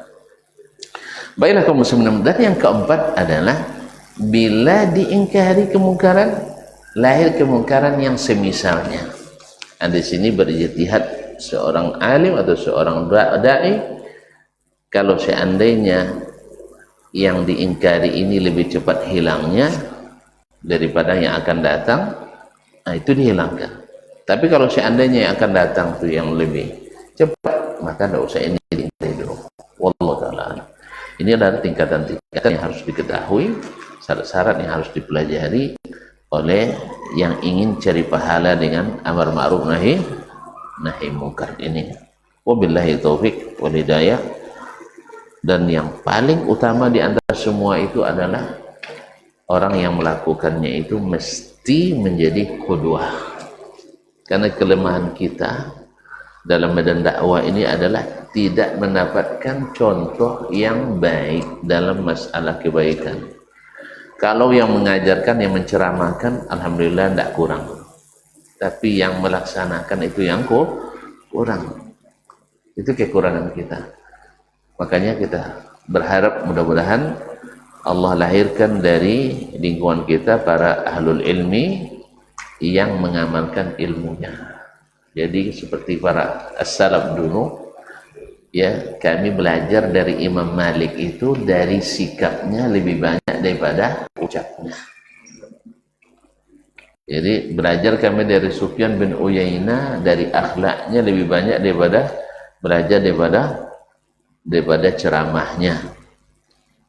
baiklah kaum muslimin. Dan yang keempat adalah bila diingkari kemungkaran, lahir kemungkaran yang semisalnya. Di sini berijtihad seorang alim atau seorang dai, kalau seandainya yang diingkari ini lebih cepat hilangnya daripada yang akan datang, nah itu dihilangkan. Tapi kalau seandainya yang akan datang itu yang lebih cepat, maka tidak usah ini diingkari dulu. Wallahu ta'ala. Ini adalah tingkatan-tingkatan yang harus diketahui, syarat-syarat yang harus dipelajari oleh yang ingin cari pahala dengan amar ma'ruf nahi munkar ini. Wabillahi taufik wal hidayah. Dan yang paling utama di antara semua itu adalah orang yang melakukannya itu mesti menjadi qudwah. Karena kelemahan kita dalam medan dakwah ini adalah tidak mendapatkan contoh yang baik dalam masalah kebaikan. Kalau yang mengajarkan, yang menceramahkan, alhamdulillah tidak kurang. Tapi yang melaksanakan itu yang kurang. Itu kekurangan kita. Makanya kita berharap mudah-mudahan Allah lahirkan dari lingkungan kita para ahlul ilmi yang mengamalkan ilmunya. Jadi seperti para as-salaf dulu, ya kami belajar dari Imam Malik itu dari sikapnya lebih banyak daripada ucapnya. Jadi belajar kami dari Sufyan bin Uyainah dari akhlaknya lebih banyak daripada belajar daripada ceramahnya.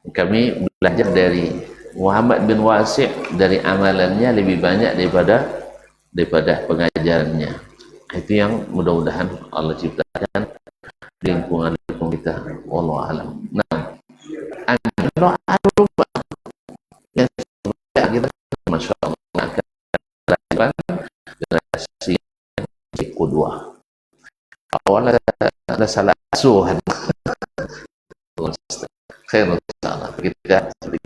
Kami belajar dari Muhammad bin Wasi' dari amalannya lebih banyak daripada pengajarannya. Itu yang mudah-mudahan Allah ciptakan lingkungan kita. Wallahu a'lam. Nah, doa yang kita masya Allah akan lakukan generasi kedua. awal ada salah asuhan. Khairul salah kita Nabi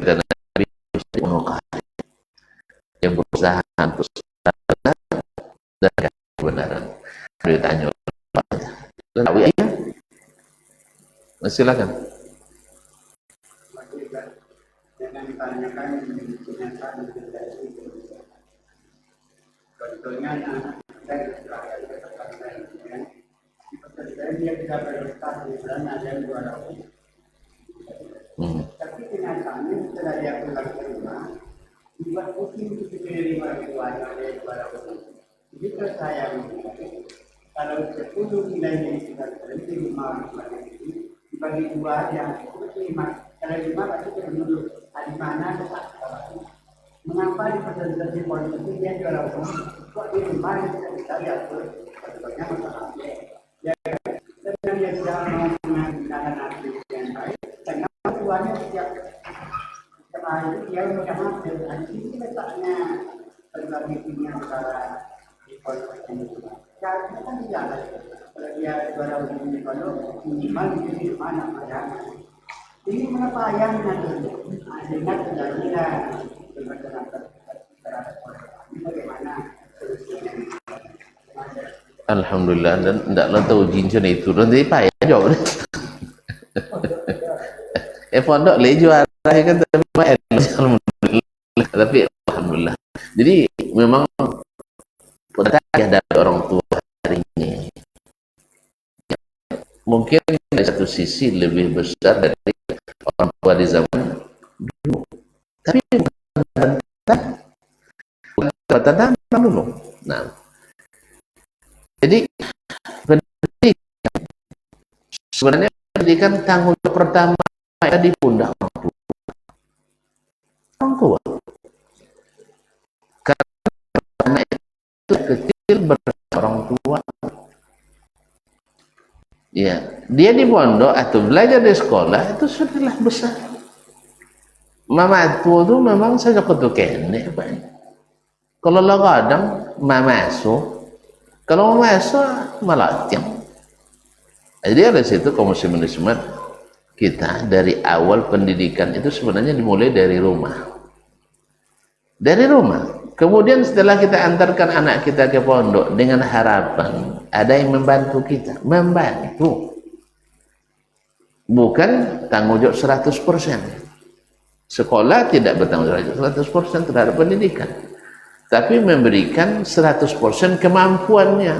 yang berusaha untuk dan kebenaran. Ditanya tahu ya? Silakan. Jangan ditanyakan kenyataan contohnya dari dia bisa berlepas di sana ada yang 200. Tapi kenyataannya setelah dia pulang ke rumah, dibuat pusing untuk diterima keluarga dari 200. Jadi saya kalau 10 nilainya sudah terhenti 5 ini dibagi 2 aja, itu 5. Kalau 5 pasti menurut di mana tetap. Mengapa di presentasi politik dia juara umum? Kok di rumah kita lihat contohnya masalahnya. Ya, dan dia sudah mau menggunakan arti yang baik. Karena tuannya setiap hari dia mengambil dan ini letaknya berbagi dunia antara di politik ini. Karena kan tidak ada. Kalau dia juara umum di kalau minimal di mana ada. Ini mengapa yang nanti dengan kejadian Alhamdulillah, dan tidaklah tahu jinjun itu nanti payah jawab. Pondok le juara kan alhamdulillah, tapi alhamdulillah. Jadi memang berkah dari orang tua hari ini. Mungkin dari satu sisi lebih besar dari orang tua di zaman dulu, tapi bukan tanda dulu. Nah, jadi pendidikan sebenarnya pendidikan tanggung jawab pertama ada di pundak orang tua. Karena itu kecil bersama orang tua. Ya, dia di pondok atau belajar di sekolah itu sudahlah besar. Mama tua tu memang saya kutu kene, Pak. Kalau lo kadang mama asuh, kalau mama asuh malah tiang. Jadi dari situ kaum muslimin muslimat kita dari awal pendidikan itu sebenarnya dimulai dari rumah. Dari rumah. Kemudian setelah kita antarkan anak kita ke pondok dengan harapan ada yang membantu kita, membantu. Bukan tanggung jawab 100%. Sekolah tidak bertanggung jawab 100% terhadap pendidikan. Tapi memberikan 100% kemampuannya.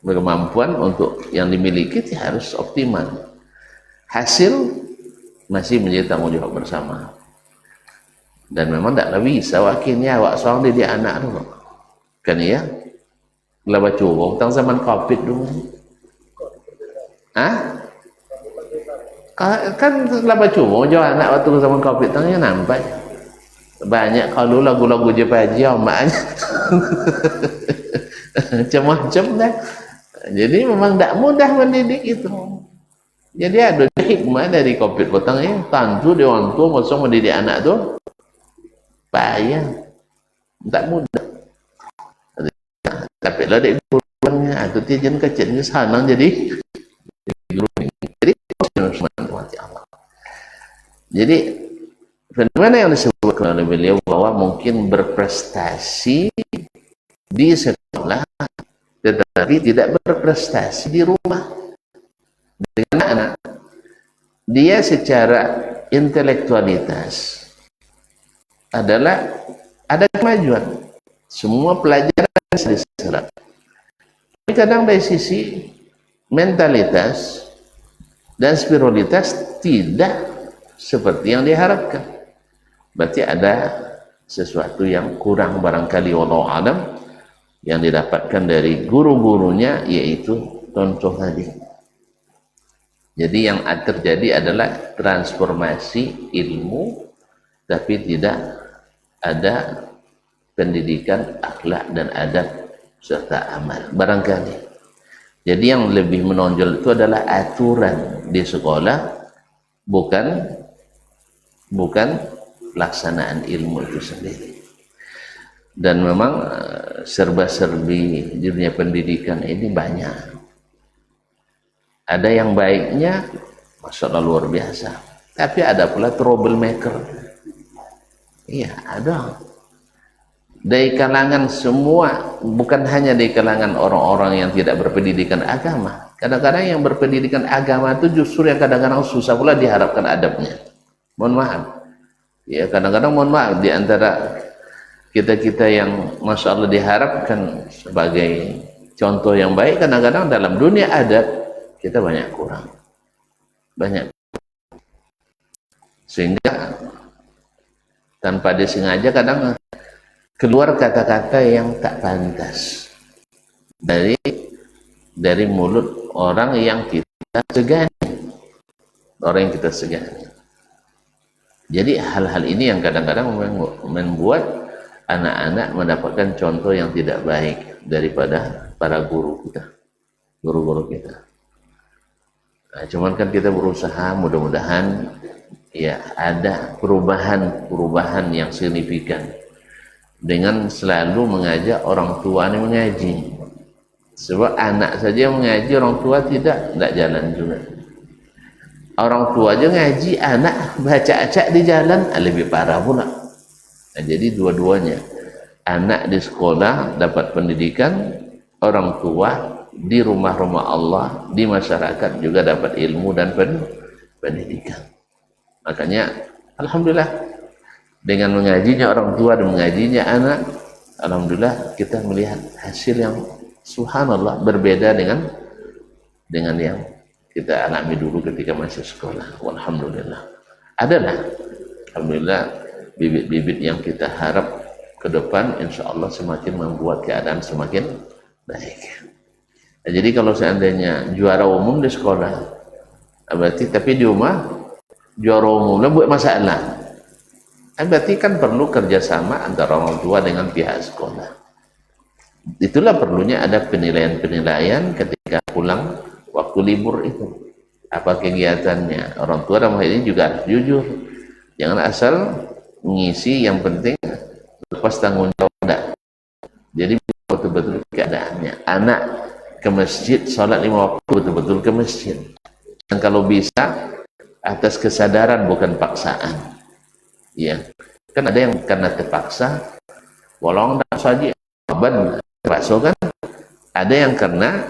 Kemampuan untuk yang dimiliki harus optimal. Hasil masih menjadi tanggung jawab bersama. Dan memang tidak bisa wakilnya awak seorang didik anak dulu. Kan ya? Laba curung tang zaman Covid dulu. Hah? Kan laba curung jauh anak waktu zaman Covid tangnya nampak. Banyak kalau lagu-lagu je paji amaknya. Macam-macam dah. Jadi memang tidak mudah mendidik itu. Jadi ada hikmah dari Covid petang ya. Tantu dia orang tua masa mendidik anak tu payah, tak mudah. Tapi lah dek gurunya, atau tijan kecilnya sana jadi guru. Jadi fenomena yang disebutkan oleh beliau bahwa mungkin berprestasi di sekolah, tetapi tidak berprestasi di rumah dengan anak. Dia secara intelektualitas adalah ada kemajuan, semua pelajaran bisa diserap. Tapi kadang dari sisi mentalitas dan spiritualitas tidak seperti yang diharapkan. Berarti ada sesuatu yang kurang barangkali wallahu alam yang didapatkan dari guru-gurunya, yaitu contoh tadi. Jadi yang terjadi adalah transformasi ilmu tapi tidak ada pendidikan akhlak dan adab serta amal barangkali. Jadi yang lebih menonjol itu adalah aturan di sekolah, bukan pelaksanaan ilmu itu sendiri. Dan memang serba-serbi di dunia pendidikan ini banyak. Ada yang baiknya, masya Allah luar biasa. Tapi ada pula troublemaker. Iya, ada. Dari kalangan semua, bukan hanya dari kalangan orang-orang yang tidak berpendidikan agama. Kadang-kadang yang berpendidikan agama itu justru yang kadang-kadang susah pula diharapkan adabnya. Mohon maaf. Ya, kadang-kadang mohon maaf di antara kita-kita yang masya Allah diharapkan sebagai contoh yang baik, kadang-kadang dalam dunia adab kita banyak kurang. Banyak. Sehingga tanpa disengaja kadang keluar kata-kata yang tak pantas dari mulut orang yang kita segani, orang yang kita segani. Jadi hal-hal ini yang kadang-kadang membuat anak-anak mendapatkan contoh yang tidak baik daripada para guru kita, guru-guru kita. Nah, cuman kan kita berusaha, mudah-mudahan ya ada perubahan yang signifikan dengan selalu mengajak orang tua ini mengaji. Sebab anak saja mengaji, orang tua tidak jalan juga. Orang tua aja ngaji, anak baca acak di jalan, lebih parah pula. Nah, jadi dua-duanya, anak di sekolah dapat pendidikan, orang tua di rumah-rumah Allah, di masyarakat juga dapat ilmu dan pendidikan. Makanya alhamdulillah dengan mengajinya orang tua dan mengajinya anak, alhamdulillah kita melihat hasil yang subhanallah berbeda dengan yang kita alami dulu ketika masih sekolah. Alhamdulillah adalah alhamdulillah bibit-bibit yang kita harap ke depan insya Allah semakin membuat keadaan semakin baik. Nah, jadi kalau seandainya juara umum di sekolah, berarti tapi di rumah juara umumnya buat masalah, berarti kan perlu kerjasama antara orang tua dengan pihak sekolah. Itulah perlunya ada penilaian-penilaian ketika pulang waktu libur itu. Apa kegiatannya? Orang tua dalam hal ini juga harus jujur. Jangan asal mengisi, yang penting lepas tanggung jawab. Jadi betul-betul keadaannya. Anak ke masjid, sholat 5 waktu betul-betul ke masjid. Dan kalau bisa atas kesadaran bukan paksaan. Ya, kan ada yang karena terpaksa, walau tak saja beban terpaksa kan. Ada yang karena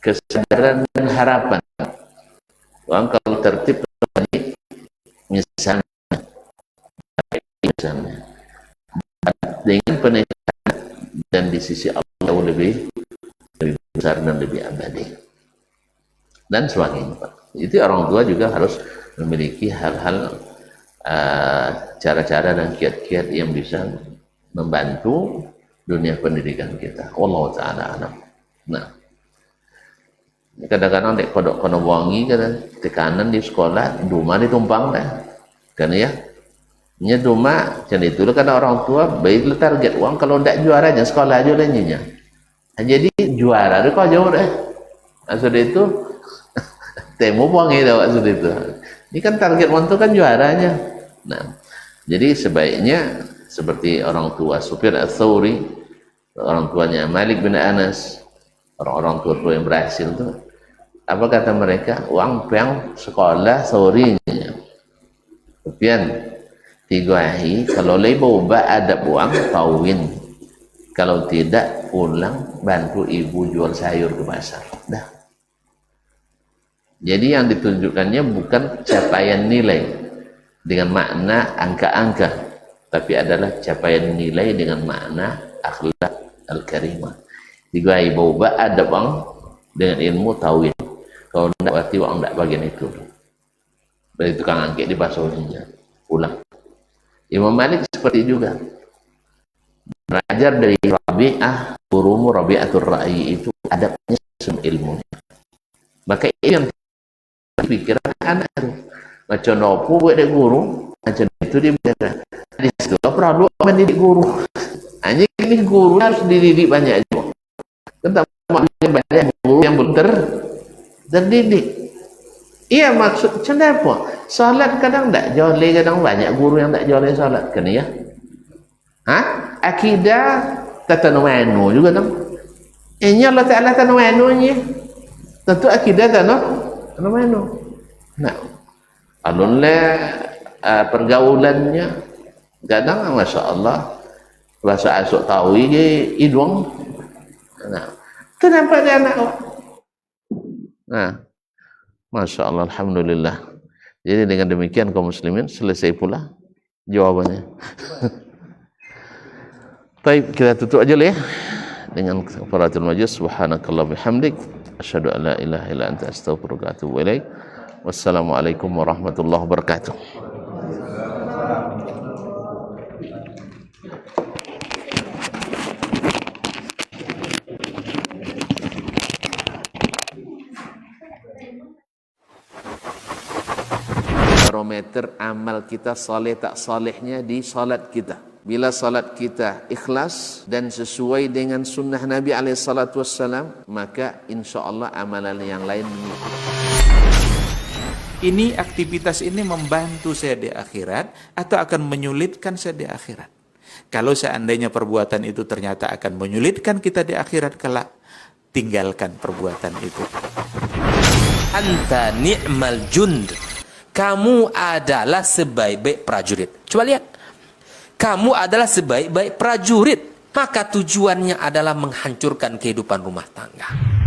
kesadaran dan harapan. Orang kalau tertib misalnya dengan penilaian dan di sisi Allah lebih besar dan lebih abadi dan sebagainya. Itu orang tua juga harus memiliki hal-hal cara-cara dan kiat-kiat yang bisa membantu dunia pendidikan kita. Wallahu ta'ala alam. Nah, kadang-kadang dek kodok kono wangi kan tekanan di sekolah, duma ditumpang dah. Kan ya? Nya duma jadi itu kan orang tua baik target uang kalau ndak juaranya sekolah aja lainnya. Jadi juara itu kau jauh deh. Maksud itu temu buang itu maksud itu. Ini kan target uang itu kan juaranya. Nah, jadi sebaiknya seperti orang tua Sufyan Ats-Tsauri, orang tuanya Malik bin Anas, orang-orang tua yang berhasil itu, apa kata mereka? Uang yang sekolah Tsaurinya. Sufyan tigahi kalau lebih ada uang kawin, kalau tidak pulang bantu ibu jual sayur ke pasar. Dah. Jadi yang ditunjukkannya bukan capaian nilai dengan makna angka-angka, tapi adalah capaian nilai dengan makna akhlak al-karimah. Tigahi boba ada uang dengan ilmu tawin. Kalau tidak berarti uang tidak bagian itu. Dari tukang angkit di pasarnya pulang. Imam Malik seperti juga belajar dari Rabi'ah, gurumu Rabi'atul Ra'i itu adabnya semua ilmunya. Maka itu yang pikiran anak itu macam nopo buat dia guru, macam itu dia belajar. Di situ perlu mendidik guru. Hanya ini guru harus dididik banyak juga. Tentang banyak guru yang belum terdidik. Iya maksud kenapa? Salat kadang tak joleh, kadang banyak guru yang tak joleh salat kan ya? Akidah tatanwanu juga kan? Ini Allah Ta'ala tatanwanunya tentu akidah kan no. Nah, alun le pergaulannya kadang masya Allah bahasa asuk tahu idung. Nah, itu nampak dia anak. Nah, masya Allah, alhamdulillah. Jadi dengan demikian kaum muslimin selesai pula jawabannya. Baik, kita tutup aja lah ya dengan kafaratul majlis. Subhanakallah bihamdik asyhadu an la ilaha illa anta astaghfiruka wa atubu ilaik. Wassalamualaikum warahmatullahi wabarakatuh. Barometer amal kita saleh tak salehnya di salat kita. Bila salat kita ikhlas dan sesuai dengan sunnah Nabi SAW, maka insya Allah amalan yang lain mengikut. Ini aktivitas ini membantu saya di akhirat atau akan menyulitkan saya di akhirat. Kalau seandainya perbuatan itu ternyata akan menyulitkan kita di akhirat kelak, tinggalkan perbuatan itu. Anta ni'mal jund. Kamu adalah sebaik-baik prajurit. Coba lihat. Kamu adalah sebaik-baik prajurit. Maka tujuannya adalah menghancurkan kehidupan rumah tangga.